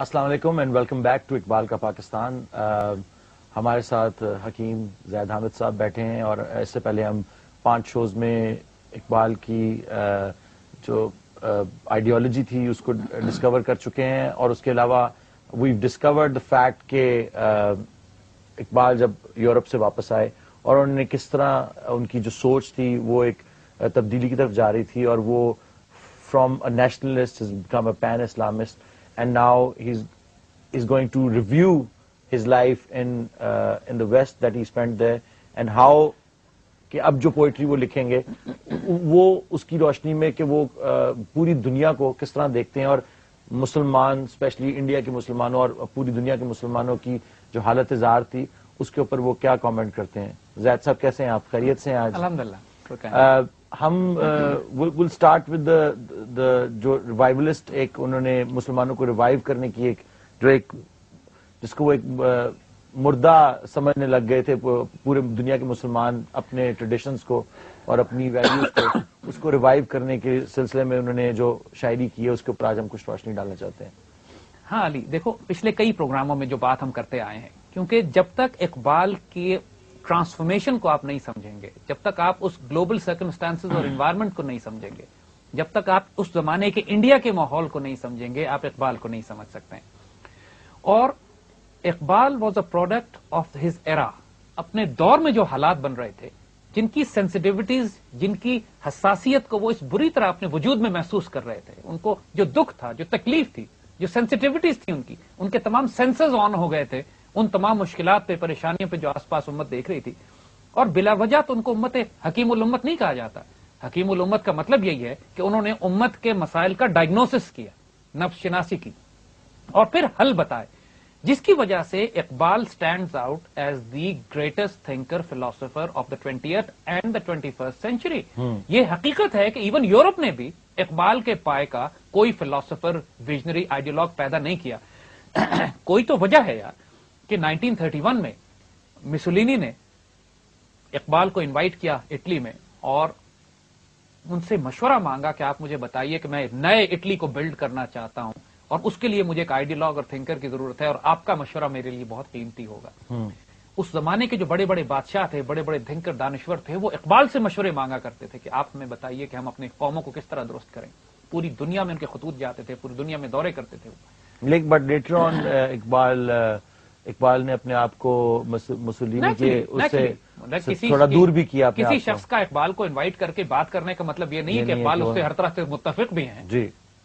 السلام علیکم and welcome back to Iqbal کا پاکستان. ہمارے ساتھ حکیم زید حامد صاحب بیٹھے ہیں اور اس سے پہلے ہم 5 شوز میں اقبال کی جو آئیڈیالوجی تھی اس کو ڈسکور کر چکے ہیں, اور اس کے علاوہ وی ڈسکورڈ دا فیکٹ کہ اقبال جب یورپ سے واپس آئے اور انہوں نے کس طرح ان کی جو سوچ تھی وہ ایک تبدیلی کی طرف جا رہی تھی, اور وہ from a nationalist has become a pan Islamist, and now he's going to review his life in the West that he spent there, and how کہ اب جو پوئٹری وہ لکھیں گے وہ اس کی روشنی میں کہ وہ پوری دنیا کو کس طرح دیکھتے ہیں, اور مسلمان اسپیشلی انڈیا کے مسلمانوں اور پوری دنیا کے مسلمانوں کی جو حالت زار تھی اس کے اوپر وہ کیا کامنٹ کرتے ہیں. زید صاحب کیسے ہیں آپ؟ خیریت سے ہیں آج؟ الحمدللہ. ہم ول اسٹارٹ ود جو ریوائولسٹ ایک انہوں نے مسلمانوں کو ریوائیو کرنے کی ایک جو ایک جس کو وہ ایک مردہ سمجھنے لگ گئے تھے پورے دنیا کے مسلمان اپنے ٹریڈیشنز کو اور اپنی ویلیوز کو, اس کو ریوائیو کرنے کے سلسلے میں انہوں نے جو شاعری کی ہے اس کے اوپر آج ہم کچھ روشنی ڈالنا چاہتے ہیں. ہاں علی, دیکھو پچھلے کئی پروگراموں میں جو بات ہم کرتے آئے ہیں, کیونکہ جب تک اقبال کی ٹرانسفارمیشن کو آپ نہیں سمجھیں گے, جب تک آپ اس گلوبل سرکمسٹانسز اور انوائرمنٹ کو نہیں سمجھیں گے, جب تک آپ اس زمانے کے انڈیا کے ماحول کو نہیں سمجھیں گے, آپ اقبال کو نہیں سمجھ سکتے ہیں. اور Iqbal was a product of his era. اپنے دور میں جو حالات بن رہے تھے, جن کی سینسٹیوٹیز, جن کی حساسیت کو وہ اس بری طرح اپنے وجود میں محسوس کر رہے تھے, ان کو جو دکھ تھا, جو تکلیف تھی, جو سینسٹیوٹیز تھی ان کی, ان کے تمام سینسز آن ہو گئے تھے ان تمام مشکلات پہ, پریشانیوں پہ جو آس پاس امت دیکھ رہی تھی. اور بلا وجہ تو ان کو امت حکیم الامت نہیں کہا جاتا. حکیم الامت کا مطلب یہی ہے کہ انہوں نے امت کے مسائل کا ڈائگنوسس کیا, نفس شناسی کی, اور پھر حل بتائے, جس کی وجہ سے Iqbal stands out as the greatest thinker philosopher of the 20th and the 21st century. یہ حقیقت ہے کہ ایون یورپ نے بھی اقبال کے پائے کا کوئی فلاسفر, ویژنری, آئیڈیالوگ پیدا نہیں کیا. کوئی تو وجہ ہے یار کہ 1931 میں مسولینی نے اقبال کو انوائٹ کیا اٹلی میں, اور ان سے مشورہ مانگا کہ آپ مجھے بتائیے کہ میں نئے اٹلی کو بلڈ کرنا چاہتا ہوں, اور اس کے لیے مجھے ایک آئیڈیالوگ اور تھنکر کی ضرورت ہے, اور آپ کا مشورہ میرے لیے بہت قیمتی ہوگا. اس زمانے کے جو بڑے بڑے بادشاہ تھے, بڑے بڑے تھنکر, دانشور تھے, وہ اقبال سے مشورے مانگا کرتے تھے کہ آپ ہمیں بتائیے کہ ہم اپنی قوموں کو کس طرح درست کریں. پوری دنیا میں ان کے خطوط جاتے تھے, پوری دنیا میں دورے کرتے تھے. لیکن بٹ لیٹر آن اقبال نے اپنے آپ کو مسولینی کے اس سے تھوڑا دور بھی کیا. کسی شخص کا اقبال کو انوائٹ کر کے بات کرنے کا مطلب یہ نہیں ہے کہ اقبال اس سے ہر طرح سے متفق بھی ہیں. جی,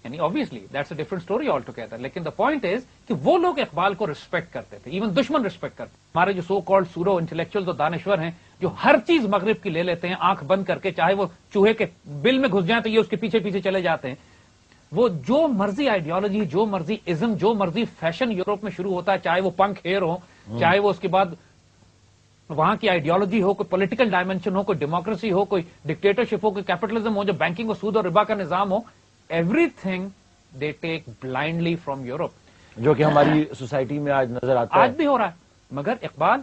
یعنی obviously that's a different story altogether. لیکن the point is کہ وہ لوگ اقبال کو ریسپیکٹ کرتے تھے, ایون دشمن ریسپیکٹ کرتے. ہمارے جو سو کالڈ سورو انٹلیکچوئلز اور دانشور ہیں جو ہر چیز مغرب کی لے لیتے ہیں آنکھ بند کر کے, چاہے وہ چوہے کے بل میں گھس جائیں تو یہ اس کے پیچھے پیچھے چلے جاتے ہیں. وہ جو مرضی آئیڈیالوجی, جو مرضی ازم, جو مرضی فیشن یورپ میں شروع ہوتا ہے, چاہے وہ پنک ہیئر ہو, چاہے وہ اس کے بعد وہاں کی آئیڈیالوجی ہو, کوئی پولیٹیکل ڈائمینشن ہو, کوئی ڈیموکریسی ہو, کوئی ڈکٹیٹرشپ ہو, کوئی کیپٹلزم ہو, جو بینکنگ اور سود اور ربا کا نظام ہو, everything they take blindly from Europe, جو کہ ہماری سوسائٹی میں آج نظر آتا ہے, آج بھی ہو رہا ہے. مگر اقبال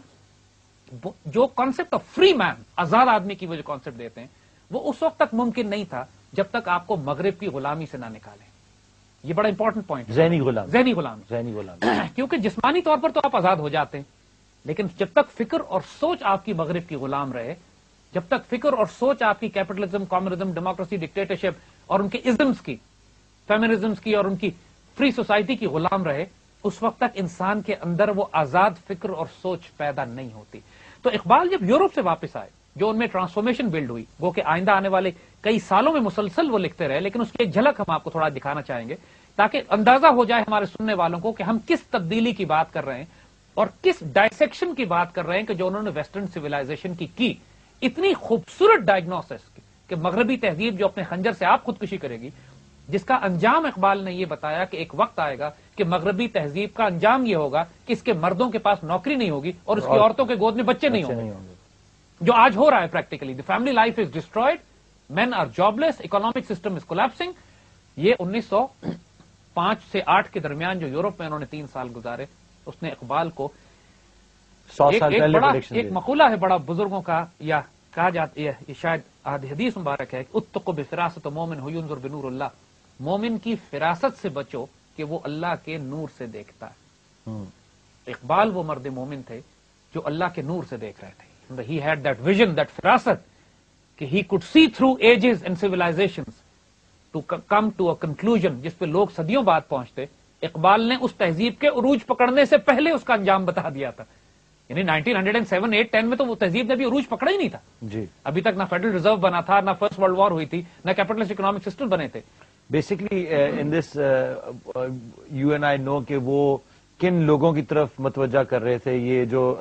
جو کانسیپٹ آف فری مین, آزاد آدمی کی وہ جو کانسیپٹ دیتے ہیں, وہ اس وقت تک ممکن نہیں تھا جب تک آپ کو مغرب کی غلامی سے نہ نکالیں. یہ بڑا امپورٹنٹ پوائنٹ ہے. ذہنی غلامی. کیونکہ جسمانی طور پر تو آپ آزاد ہو جاتے ہیں, لیکن جب تک فکر اور سوچ آپ کی مغرب کی غلام رہے, جب تک فکر اور سوچ آپ کی کیپٹلزم, کمیونزم, ڈیموکریسی, ڈکٹیٹرشپ اور ان کے ازمز کی, فیمنزمز کی اور ان کی فری سوسائٹی کی غلام رہے, اس وقت تک انسان کے اندر وہ آزاد فکر اور سوچ پیدا نہیں ہوتی. تو اقبال جب یورپ سے واپس آئے, جو ان میں ٹرانسفارمیشن بلڈ ہوئی, وہ کہ آئندہ آنے والے کئی سالوں میں مسلسل وہ لکھتے رہے, لیکن اس کی ایک جھلک ہم آپ کو تھوڑا دکھانا چاہیں گے تاکہ اندازہ ہو جائے ہمارے سننے والوں کو کہ ہم کس تبدیلی کی بات کر رہے ہیں اور کس ڈائسیکشن کی بات کر رہے ہیں کہ جو انہوں نے ویسٹرن سویلائزیشن کی اتنی خوبصورت ڈائگنوسس کہ مغربی تہذیب جو اپنے خنجر سے آپ خودکشی کرے گی, جس کا انجام اقبال نے یہ بتایا کہ ایک وقت آئے گا کہ مغربی تہذیب کا انجام یہ ہوگا کہ اس کے مردوں کے پاس نوکری نہیں ہوگی اور اس کی عورتوں کے گود میں بچے نہیں ہوں گے, جو آج ہو رہا ہے practically. The family life is destroyed, men are jobless, economic system is collapsing. یہ 1905 سے 8 کے درمیان جو یورپ میں انہوں نے 3 سال گزارے, اس نے اقبال کو 100 سال پہلے ایک مقولہ ہے بڑا بزرگوں کا, یا کہا جاتا ہے, یہ شاید حدیث مبارک ہے, اتقوا بفراست مومن ینظر بنور اللہ, مومن کی فراست سے بچو کہ وہ اللہ کے نور سے دیکھتا ہے. اقبال وہ مرد مومن تھے جو اللہ کے نور سے دیکھ رہے تھے. He had that vision, that فراست کہ he could see through ages and civilizations to come to a conclusion جس پہ لوگ صدیوں بعد پہنچتے. اقبال نے اس تہذیب کے عروج پکڑنے سے پہلے اس کا انجام بتا دیا تھا. یعنی 1907, 8, 10 میں تو وہ تہذیب نے بھی عروج پکڑا ہی نہیں تھا. جی ابھی تک نہ فیڈرل ریزرو بنا تھا, نہ فرسٹ ورلڈ وار ہوئی تھی, نہ کیپٹلسٹ اکنامک سسٹم بنے تھے. Basically in this you and I know کہ وہ کن لوگوں کی طرف متوجہ کر رہے تھے, یہ جو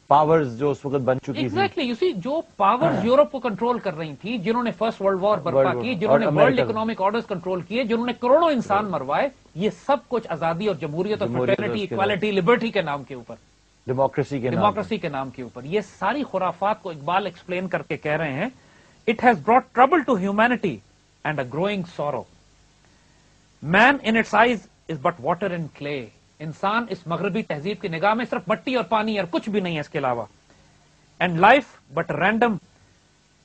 پاورز جو اس وقت بن چکی تھی. ایگزیکٹلی, یو سی جو پاورز یورپ کو کنٹرول کر رہی تھی, جنہوں نے فرسٹ ورلڈ وار برپا کی, جنہوں نے ورلڈ اکنامک آرڈرز کنٹرول کیے, جنہوں نے کروڑوں انسان مروائے, یہ سب کچھ آزادی اور جمہوریت اور فریٹرنٹی, ایکوالٹی, لبرٹی کے نام کے اوپر, ڈیموکریسی کے نام کے اوپر, یہ ساری خرافات کو اقبال ایکسپلین کر کے کہہ رہے ہیں. It has brought trouble to humanity and a growing sorrow. Man in its eyes is but water and clay. انسان اس مغربی تہذیب کی نگاہ میں صرف مٹی اور پانی اور کچھ بھی نہیں ہے اس کے علاوہ. And life but random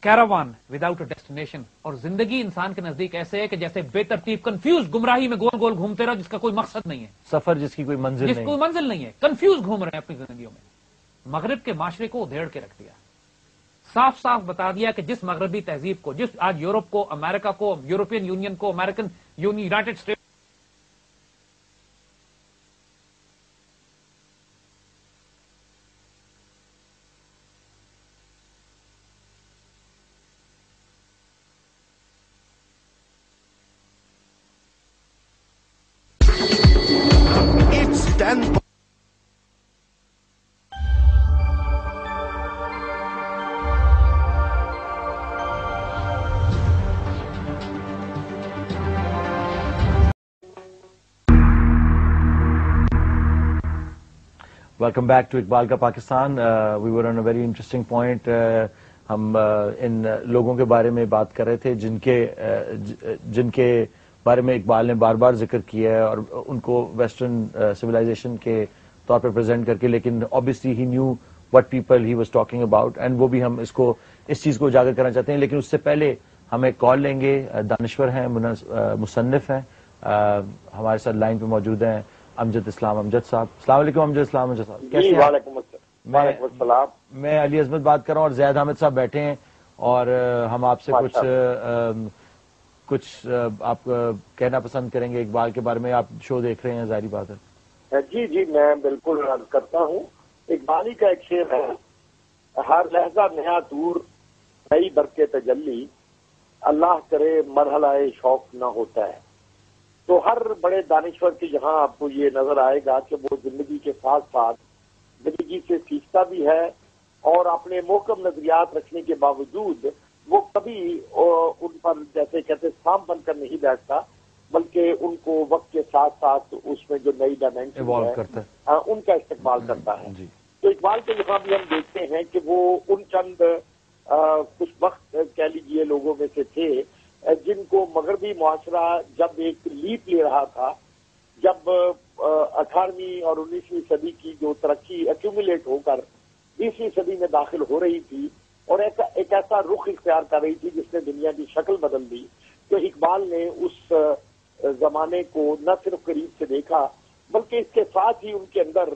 caravan without a destination. اور زندگی انسان کے نزدیک ایسے ہے کہ جیسے بے ترتیب کنفیوز گمراہی میں گول گول گھومتے رہو جس کا کوئی مقصد نہیں ہے, سفر جس کی کوئی منزل نہیں ہے, کنفیوز گھوم رہے ہیں اپنی زندگیوں میں. مغرب کے معاشرے کو ادھیڑ کے رکھ دیا, صاف صاف بتا دیا کہ جس مغربی تہذیب کو, جس آج یورپ کو, امریکہ کو, یورپین یونین کو, American united state welcome back to Iqbal کا Pakistan. We were on a very interesting point. ہم ان لوگوں کے بارے میں بات کر رہے تھے جن کے بارے میں اقبال نے بار بار ذکر کیا ہے اور ان کو ویسٹرن سویلائزیشن کے طور پہ پریزنٹ کر کے, لیکن obviously he knew what people he was talking about, and وہ بھی ہم اس چیز کو اجاگر کرنا چاہتے ہیں. لیکن اس سے پہلے ہم ایک کال لیں گے. دانشور ہیں, مصنف ہیں, ہمارے ساتھ لائن پہ موجود ہیں امجد اسلام امجد صاحب. السلام علیکم امجد اسلام امجد صاحب, کیسے ہیں؟ وعلیکم السلام. میں علی عظمت بات کر رہا ہوں اور زید حامد صاحب بیٹھے ہیں, اور ہم آپ سے کچھ آپ کہنا پسند کریں گے اقبال کے بارے میں. آپ شو دیکھ رہے ہیں, ظاہری بات ہے. جی میں بالکل عرض کرتا ہوں. اقبالی کا ایک شعر ہے, ہر لہجہ نیا دور نئی برق تجلی, اللہ کرے مرحلہ شوق نہ ہوتا ہے. تو ہر بڑے دانشور کے یہاں آپ کو یہ نظر آئے گا کہ وہ زندگی کے ساتھ ساتھ زندگی سے سیکھتا بھی ہے, اور اپنے محکم نظریات رکھنے کے باوجود وہ کبھی ان پر جیسے کہتے سانپ بن کر نہیں بیٹھتا, بلکہ ان کو وقت کے ساتھ ساتھ اس میں جو نئی ڈائمینشن ہے ان کا استقبال کرتا ہے. تو اقبال کے یہاں بھی ہم دیکھتے ہیں کہ وہ ان چند کچھ وقت کہہ لیجیے لوگوں میں سے تھے جن کو مغربی معاشرہ جب ایک لیپ لے رہا تھا, جب 18ویں اور 19ویں صدی کی جو ترقی ایکومولیٹ ہو کر 20ویں صدی میں داخل ہو رہی تھی اور ایک ایسا رخ اختیار کر رہی تھی جس نے دنیا کی شکل بدل دی, تو اقبال نے اس زمانے کو نہ صرف قریب سے دیکھا بلکہ اس کے ساتھ ہی ان کے اندر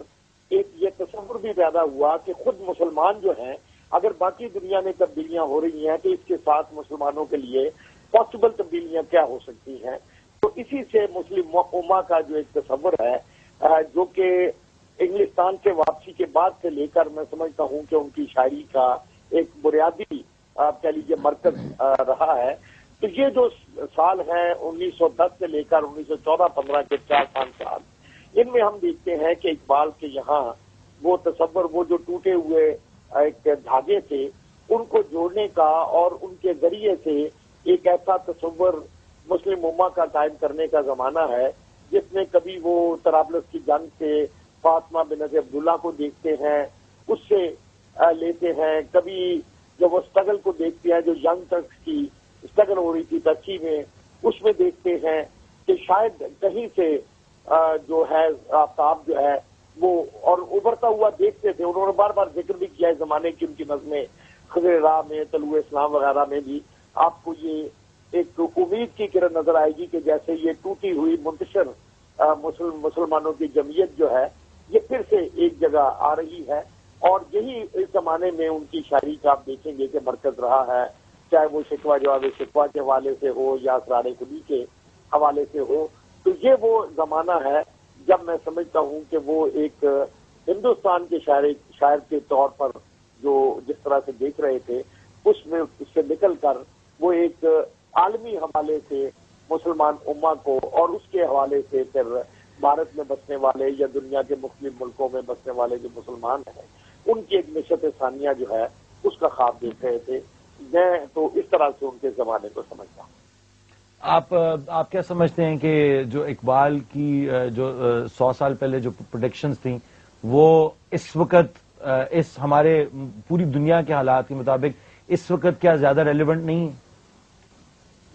ایک یہ تصور بھی پیدا ہوا کہ خود مسلمان جو ہیں, اگر باقی دنیا میں تبدیلیاں ہو رہی ہیں تو اس کے ساتھ مسلمانوں کے لیے پاسبل تبدیلیاں کیا ہو سکتی ہیں. تو اسی سے مسلم امہ کا جو ایک تصور ہے جو کہ انگلستان سے واپسی کے بعد سے لے کر میں سمجھتا ہوں کہ ان کی شاعری کا ایک بنیادی آپ کہہ لیجیے مرکز رہا ہے. تو یہ جو سال ہیں 1910 سے لے کر 1914-15 کے 4-5 سال, ان میں ہم دیکھتے ہیں کہ اقبال کے یہاں وہ تصور, وہ جو ٹوٹے ہوئے ایک دھاگے تھے ان کو جوڑنے کا اور ان کے ذریعے سے ایک ایسا تصور مسلم امہ کا قائم کرنے کا زمانہ ہے جس میں کبھی وہ طرابلس کی جنگ سے فاطمہ بنت عبداللہ کو دیکھتے ہیں, اس سے لیتے ہیں, کبھی جب وہ اسٹرگل کو دیکھتے ہیں جو ینگ ترکس کی اسٹرگل ہو رہی تھی ترکی میں, اس میں دیکھتے ہیں کہ شاید کہیں سے جو ہے آفتاب جو ہے وہ اور ابھرتا ہوا دیکھتے تھے. انہوں نے بار بار ذکر بھی کیا اس زمانے کی ان کی نظمیں خضر راہ میں, طلوع اسلام وغیرہ میں بھی آپ کو یہ ایک امید کی کرن نظر آئے گی کہ جیسے یہ ٹوٹی ہوئی منتشر مسلمانوں کی جمعیت جو ہے یہ پھر سے ایک جگہ آ رہی ہے، اور یہی اس زمانے میں ان کی شاعری کا آپ دیکھیں گے کہ مرکز رہا ہے، چاہے وہ شکوہ جواب شکوہ کے حوالے سے ہو یا اسرار خودی کے حوالے سے ہو۔ تو یہ وہ زمانہ ہے جب میں سمجھتا ہوں کہ وہ ایک ہندوستان کے شاعر کے طور پر جو جس طرح سے دیکھ رہے تھے، اس سے نکل کر وہ ایک عالمی حوالے سے مسلمان امہ کو اور اس کے حوالے سے پھر بھارت میں بسنے والے یا دنیا کے مختلف ملکوں میں بسنے والے جو مسلمان ہیں ان کی ایک نشت ثانیہ جو ہے اس کا خواب دیکھ رہے تھے۔ میں تو اس طرح سے ان کے زمانے کو سمجھتا ہوں۔ آپ کیا سمجھتے ہیں کہ جو اقبال کی جو 100 سال پہلے جو پروڈکشنز تھیں وہ اس وقت اس ہمارے پوری دنیا کے حالات کے مطابق اس وقت کیا زیادہ ریلیونٹ نہیں ہے؟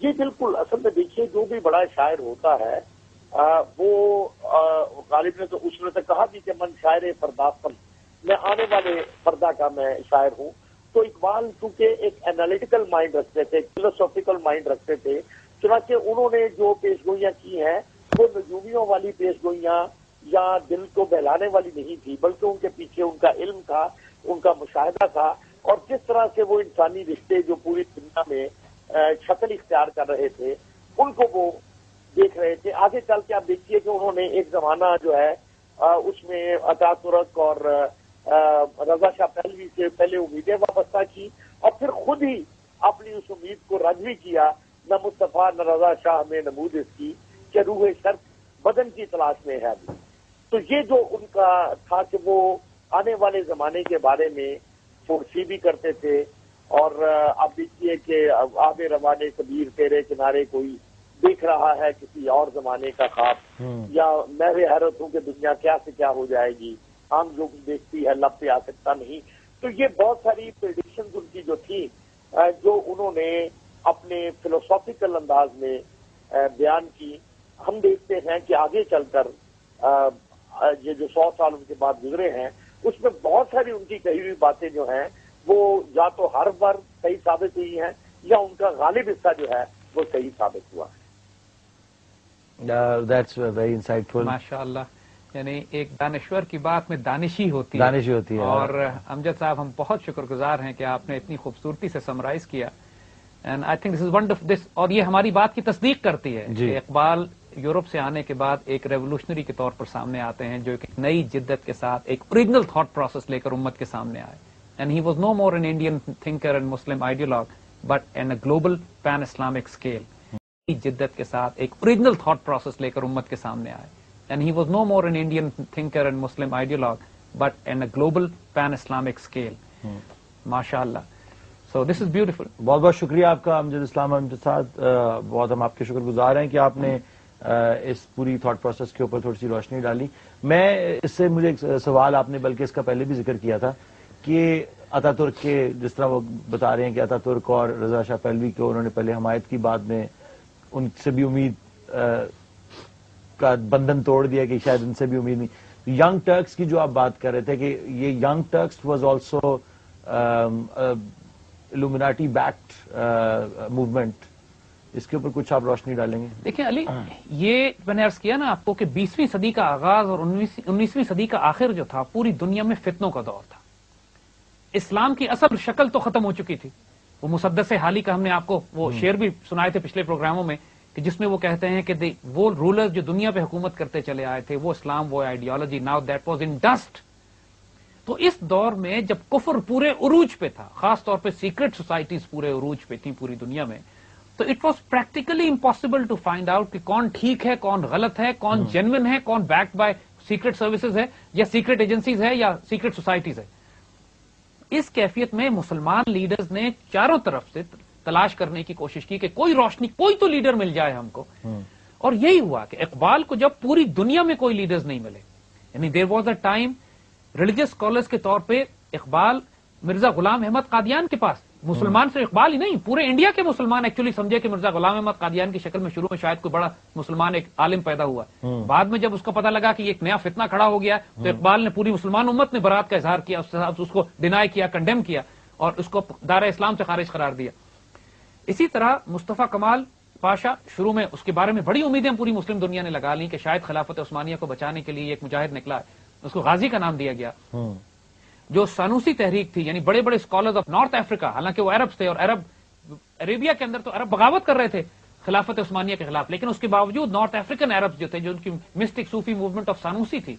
جی بالکل، اصل میں دیکھیے جو بھی بڑا شاعر ہوتا ہے وہ غالب نے تو اس نے تو کہا بھی کہ من شاعر پردافتن، میں آنے والے پردہ کا میں شاعر ہوں۔ تو اقبال چونکہ ایک انالیٹیکل مائنڈ رکھتے تھے، فلسافیکل مائنڈ رکھتے تھے، چنانچہ انہوں نے جو پیش گوئیاں کی ہیں وہ نجومیوں والی پیش گوئیاں یا دل کو بہلانے والی نہیں تھی، بلکہ ان کے پیچھے ان کا علم تھا، ان کا مشاہدہ تھا، اور جس طرح سے وہ انسانی رشتے جو پوری دنیا میں شکل اختیار کر رہے تھے ان کو وہ دیکھ رہے تھے۔ آگے چل کے آپ دیکھیے کہ انہوں نے ایک زمانہ جو ہے اس میں عطا ترک اور رضا شاہ پہلوی سے پہلے امیدیں وابستہ کی، اور پھر خود ہی اپنی اس امید کو رد بھی کیا، نہ مصطفیٰ نہ رضا شاہ میں نمود اس کی کہ روح شرق بدن کی تلاش میں ہے ابھی۔ تو یہ جو ان کا تھا کہ وہ آنے والے زمانے کے بارے میں فورسی بھی کرتے تھے، اور آپ دیکھیے کہ آب روانے کبیر تیرے کنارے کوئی دیکھ رہا ہے کسی اور زمانے کا خواب، یا میں بھی حیرت ہوں کہ دنیا کیا سے کیا ہو جائے گی، عام جو دیکھتی ہے لب پہ آ سکتا نہیں۔ تو یہ بہت ساری پریڈکشنز ان کی جو تھی جو انہوں نے اپنے فلسافیکل انداز میں بیان کی، ہم دیکھتے ہیں کہ آگے چل کر یہ جو 100 سال ان کے بعد گزرے ہیں اس میں بہت ساری ان کی کہی ہوئی باتیں جو ہیں وہ یا تو ہر بار صحیح ثابت ہوئی ہیں یا ان کا غالب حصہ جو ہے وہ صحیح ثابت ہوا ہے۔ That's very insightful. ماشاء اللہ، یعنی ایک دانشور کی بات میں دانشی ہوتی ہے اور امجد صاحب ہم بہت شکر گزار ہیں کہ آپ نے اتنی خوبصورتی سے سمرائز کیا، and I think this is wonderful, اور یہ ہماری بات کی تصدیق کرتی ہے کہ اقبال یورپ سے آنے کے بعد ایک ریولوشنری کے طور پر سامنے آتے ہیں جو ایک نئی جدت کے ساتھ ایک اوریجنل تھاٹ پروسیس لے کر امت کے سامنے آئے، and he was no more an Indian thinker and Muslim ideologue but an a global pan Islamic scale, جدت کے ساتھ ایک اوریجنل تھاٹ پروسیس لے کر امت کے سامنے آئے، and he was no more an Indian thinker and Muslim ideologue but an a global pan Islamic scale. ماشاء اللہ، سو دس از بیوٹیفل۔ بہت بہت شکریہ آپ کا امجد اسلام امجد صاحب، بہت ہم آپ کے شکر گزار ہیں کہ آپ نے اس پوری تھاٹ پروسیس کے اوپر تھوڑی سی روشنی ڈالی۔ میں اس سے مجھے ایک سوال، آپ نے بلکہ اس کا پہلے بھی ذکر کیا تھا کہ عطا ترک کے جس طرح وہ بتا رہے ہیں کہ عطا ترک اور رضا شاہ پہلوی کو انہوں نے پہلے حمایت کی، بعد میں ان سے بھی امید کا بندھن توڑ دیا کہ شاید ان سے بھی امید نہیں۔ ینگ ٹرکس کی جو آپ بات کر رہے تھے کہ یہ young Turks was also Illuminati backed movement, اس کے اوپر کچھ آپ روشنی ڈالیں گے؟ دیکھیں علی، یہ میں نے عرض کیا نا آپ کو کہ 20ویں صدی کا آغاز اور 19ویں صدی کا آخر جو تھا پوری دنیا میں فتنوں کا دور تھا۔ اسلام کی اصل شکل تو ختم ہو چکی تھی، وہ مسدس حالی کا ہم نے آپ کو وہ شعر بھی سنائے تھے پچھلے پروگراموں میں کہ جس میں وہ کہتے ہیں کہ وہ رولر جو دنیا پہ حکومت کرتے چلے آئے تھے وہ اسلام، وہ ideology, now that was in dust. تو اس دور میں جب کفر پورے عروج پہ تھا، خاص طور پہ سیکرٹ سوسائٹیز پورے عروج پہ تھیں پوری دنیا میں، تو it was practically impossible to find out کہ کون ٹھیک ہے، کون غلط ہے، کون جینوئن ہے، کون بیکڈ بائی سیکرٹ سروسز ہے یا سیکرٹ ایجنسیز ہے یا سیکرٹ سوسائٹیز ہے۔ اس کیفیت میں مسلمان لیڈرز نے چاروں طرف سے تلاش کرنے کی کوشش کی کہ کوئی روشنی، کوئی تو لیڈر مل جائے ہم کو، اور یہی ہوا کہ اقبال کو جب پوری دنیا میں کوئی لیڈرز نہیں ملے، یعنی there was a time religious scholars کے طور پہ اقبال مرزا غلام احمد قادیان کے پاس، مسلمان صرف اقبال ہی نہیں پورے انڈیا کے مسلمان ایکچولی سمجھے کہ مرزا غلام احمد قادیان کی شکل میں شروع میں شاید کوئی بڑا مسلمان ایک عالم پیدا ہوا، بعد میں جب اس کو پتا لگا کہ ایک نیا فتنہ کھڑا ہو گیا تو اقبال نے پوری مسلمان امت نے برات کا اظہار کیا، اس کو ڈینائی کیا، کنڈیم کیا اور اس کو دار اسلام سے خارج قرار دیا۔ اسی طرح مصطفیٰ کمال پاشا شروع میں اس کے بارے میں بڑی امیدیں پوری مسلم دنیا نے لگا لی کہ شاید خلافت عثمانیہ کو بچانے کے لیے ایک مجاہد نکلا ہے، اس کو غازی کا نام دیا گیا. جو سانوسی تحریک تھی، یعنی بڑے بڑے اسکالرز آف نارتھ افریقہ، حالانکہ وہ عرب تھے اور عربیہ کے اندر تو عرب بغاوت کر رہے تھے خلافت عثمانیہ کے خلاف، لیکن اس کے باوجود نارتھ افریقن عرب جو تھے، جو ان کی مسٹک صوفی موومنٹ آف سانوسی تھی،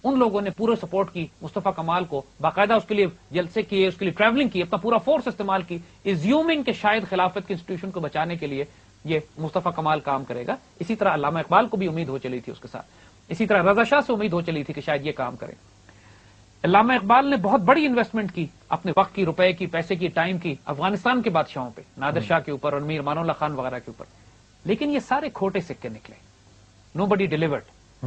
ان لوگوں نے پورے سپورٹ کی مصطفیٰ کمال کو، باقاعدہ اس کے لیے جلسے کیے، اس کے لیے ٹریولنگ کی، اپنا پورا فورس استعمال کی، ایزیومنگ کہ شاید خلافت کے انسٹیٹیوشن کو بچانے کے لیے یہ مصطفیٰ کمال کام کرے گا. اسی طرح علامہ اقبال کو بھی امید ہو چلی تھی اس کے ساتھ، اسی طرح رضا شاہ سے امید ہو چلی تھی کہ شاید یہ کام کرے. علامہ اقبال نے بہت بڑی انویسٹمنٹ کی اپنے وقت کی، روپے کی، پیسے کی، ٹائم کی، افغانستان کے بادشاہوں پہ، نادر شاہ کے اوپر اور میر امان اللہ خان وغیرہ کے اوپر، لیکن یہ سارے کھوٹے سکے نکلے. نو بڈی ڈیلیورڈ.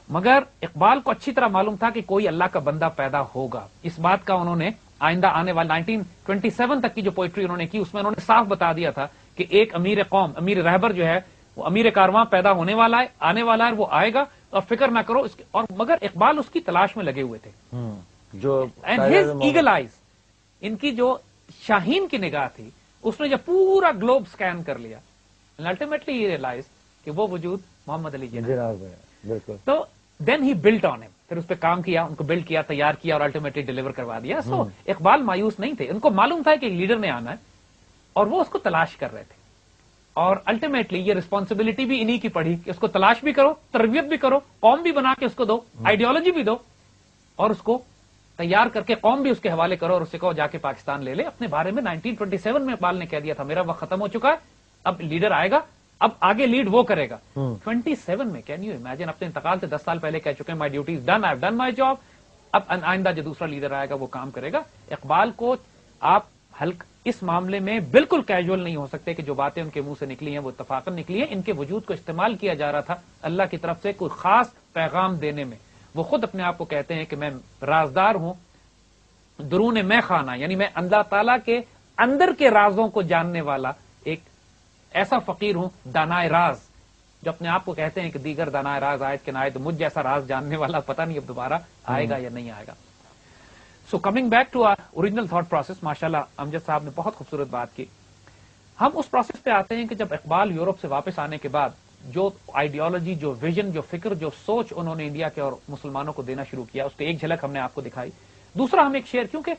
مگر اقبال کو اچھی طرح معلوم تھا کہ کوئی اللہ کا بندہ پیدا ہوگا. اس بات کا انہوں نے آئندہ آنے والے 1927 تک کی جو پوئٹری انہوں نے کی، اس میں انہوں نے صاف بتا دیا تھا کہ ایک امیر قوم، امیر رہبر جو ہے وہ امیر کارواں پیدا ہونے والا ہے، آنے والا ہے، وہ آئے گا، اور فکر نہ کرو اس کے. اور مگر اقبال اس کی تلاش میں لگے ہوئے تھے. جو ایگل آئیز، ان کی جو شاہین کی نگاہ تھی، اس نے جب پورا گلوب سکین کر لیا، الٹیمیٹلی یہ ریئلائز کہ وہ وجود محمد علی جناح. بالکل. تو دین ہی بلٹ آن ہم، پھر اس پہ کام کیا، ان کو بلڈ کیا، تیار کیا، اور الٹیمیٹلی ڈیلیور کروا دیا. سو اقبال مایوس نہیں تھے، ان کو معلوم تھا کہ ایک لیڈر نے آنا ہے، اور وہ اس کو تلاش کر رہے تھے. اور الٹیمیٹلی یہ ریسپانسبلٹی بھی انہی کی پڑی کہ اس کو تلاش بھی کرو، تربیت بھی کرو، قوم بھی بنا کے اس کو دو، آئیڈیالوجی بھی دو، اور اس کو تیار کر کے قوم بھی اس کے حوالے کرو، اور اس سے کہو جا کے پاکستان لے لے. اپنے بارے میں 1927 میں اقبال نے کہہ دیا تھا میرا وقت ختم ہو چکا ہے، اب لیڈر آئے گا، اب آگے لیڈ وہ کرے گا. 27 میں کین یو امیجن، اپنے انتقال سے 10 سال پہلے کہہ چکے ہیں my duty is done, I have done my job, اب آئندہ جو دوسرا لیڈر آئے گا وہ کام کرے گا. اقبال کو آپ اس معاملے میں بالکل کیجول نہیں ہو سکتے کہ جو باتیں ان کے منہ سے نکلی ہیں وہ اتفاقاً نکلی ہیں. ان کے وجود کو استعمال کیا جا رہا تھا اللہ کی طرف سے کوئی خاص پیغام دینے میں. وہ خود اپنے آپ کو کہتے ہیں کہ میں رازدار ہوں، درون میں خانہ، یعنی میں اللہ تعالیٰ کے اندر کے رازوں کو جاننے والا ایک ایسا فقیر ہوں، دانائے راز، جو اپنے آپ کو کہتے ہیں کہ دیگر دانائے راز آیت کے نائے، تو مجھ جیسا راز جاننے والا پتہ نہیں اب دوبارہ آئے گا یا نہیں آئے گا. So coming back to our original thought process, ماشاءاللہ امجد صاحب نے بہت خوبصورت بات کی. ہم اس پروسیس پہ آتے ہیں کہ جب اقبال یورپ سے واپس آنے کے بعد جو آئیڈیالوجی، جو ویژن، جو فکر، جو سوچ انہوں نے انڈیا کے اور مسلمانوں کو دینا شروع کیا، اس کی ایک جھلک ہم نے آپ کو دکھائی. دوسرا ہم ایک شعر، کیونکہ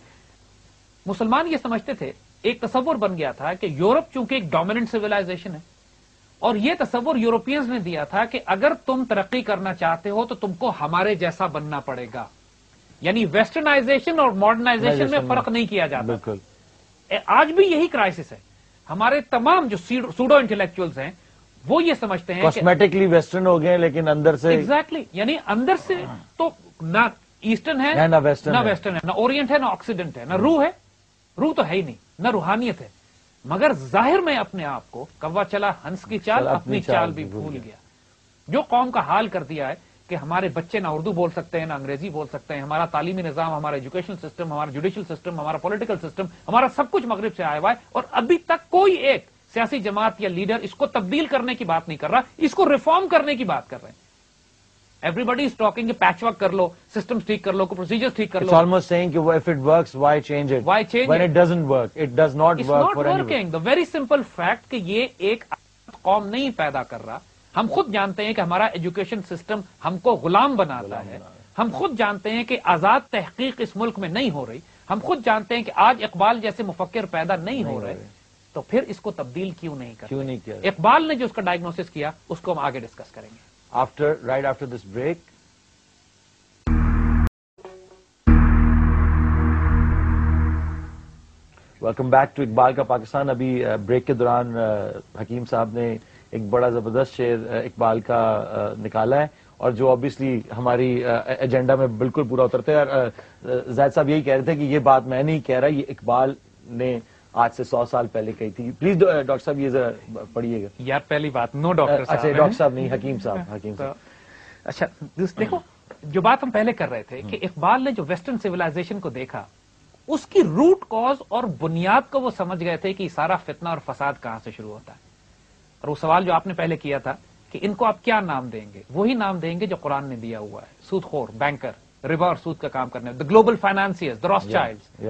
مسلمان یہ سمجھتے تھے، ایک تصور بن گیا تھا کہ یورپ چونکہ ایک ڈومیننٹ سویلائزیشن ہے، اور یہ تصور یورپینز نے دیا تھا کہ اگر تم ترقی کرنا چاہتے ہو تو تم کو ہمارے جیسا بننا پڑے گا. یعنی ویسٹرنائزیشن اور ماڈرنائزیشن میں فرق نہیں کیا جاتا. بالکل. آج بھی یہی کرائسس ہے. ہمارے تمام جو سوڈو انٹلیکچوئلز ہیں وہ یہ سمجھتے ہیں کاسمیٹکلی ویسٹرن ہو گئے لیکن اندر سے ایگزیکٹلی، یعنی اندر سے تو نہ ایسٹرن ہے نہ ویسٹرن ہے، نہ اورینٹ ہے نہ آکسیڈنٹ ہے، نہ روح ہے، روح تو ہے ہی نہیں، نہ روحانیت ہے. مگر ظاہر میں اپنے آپ کو کوا چلا ہنس کی چال، اپنی چال بھی بھول گیا. جو قوم کا حال کر دیا ہے کہ ہمارے بچے نہ اردو بول سکتے ہیں، نہ انگریزی بول سکتے ہیں، ہمارا تعلیمی نظام، ہمارا ایجوکیشن سسٹم، ہمارا جوڈیشل سسٹم، ہمارا پولیٹیکل سسٹم، ہمارا سب کچھ مغرب سے آیا ہوا ہے، اور ابھی تک کوئی ایک سیاسی جماعت یا لیڈر اس کو تبدیل کرنے کی بات نہیں کر رہا، اس کو ریفارم کرنے کی بات کر رہے ہیں. ایوری بڈی از ٹاکنگ کہ پیچ ورک کر لو، سسٹم ٹھیک کر لو، پروسیجر ٹھیک کر لو. It's almost saying کہ if it works, why change it? Why change When it? it doesn't work, it does not It's work not for anyone. working. The very simple fact کہ یہ ایک قوم نہیں پیدا کر رہا. ہم خود جانتے ہیں کہ ہمارا ایجوکیشن سسٹم ہم کو غلام بناتا ہے. ہم خود جانتے ہیں کہ آزاد تحقیق اس ملک میں نہیں ہو رہی. ہم خود جانتے ہیں کہ آج اقبال جیسے مفکر پیدا نہیں ہو رہے. تو پھر اس کو تبدیل کیوں نہیں کرتے؟ اقبال نے جو اس کا ڈائگنوسس کیا اس کو ہم آگے ڈسکس کریں گے. Right after this break. Welcome back to Iqbal کا پاکستان. ابھی بریک کے دوران حکیم صاحب نے ایک بڑا زبردست شعر اقبال کا نکالا ہے، اور جو obviously ہماری ایجنڈا میں بالکل پورا اترتا ہے. اور زید صاحب یہی کہہ رہے تھے کہ یہ بات میں نہیں کہہ رہا، یہ اقبال نے آج سے 100 سال پہلے کہی تھی. پلیز ڈاکٹر صاحب یہ ذرا پڑھیے گا. یار پہلی بات نو ڈاکٹر صاحب. اچھا ڈاکٹر صاحب نہیں، حکیم صاحب. اچھا دیکھو، جو بات ہم پہلے کر رہے تھے کہ اقبال نے جو ویسٹرن سیولائزیشن کو دیکھا، اس کی روٹ کاز اور بنیاد کو وہ سمجھ گئے تھے کہ سارا فتنہ اور فساد کہاں سے شروع ہوتا ہے. اور وہ سوال جو آپ نے پہلے کیا تھا کہ ان کو آپ کیا نام دیں گے، وہی نام دیں گے جو قرآن نے دیا ہوا ہے: سود خور، بینکر، ربا اور سود کا کام کرنے، دا گلوبل فائنانسیئرز، دا راسچائلڈز.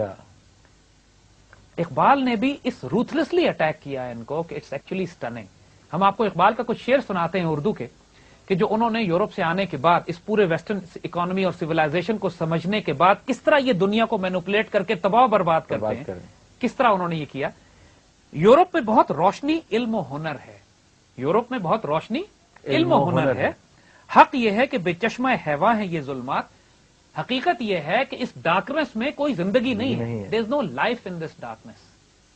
اقبال نے بھی اس روتھلیسلی اٹیک کیا ہے ان کو کہ اٹس ایکچولی سٹننگ. ہم آپ کو اقبال کا کچھ شعر سناتے ہیں اردو کے کہ جو انہوں نے یورپ سے آنے کے بعد اس پورے ویسٹرن اکانومی اور سویلائزیشن کو سمجھنے کے بعد کس طرح یہ دنیا کو مینوپولیٹ کر کے تباہ برباد کرتے ہیں، کس طرح انہوں نے یہ کیا۔ یورپ میں بہت روشنی علم و ہنر ہے، یورپ میں بہت روشنی علم و ہنر ہے، حق یہ ہے کہ بے چشمہ ہیوا ہیں یہ ظلمات، حقیقت یہ ہے کہ اس ڈارکنیس میں کوئی زندگی نہیں ہے، دیر از نو لائف ان دس ڈارکنیس،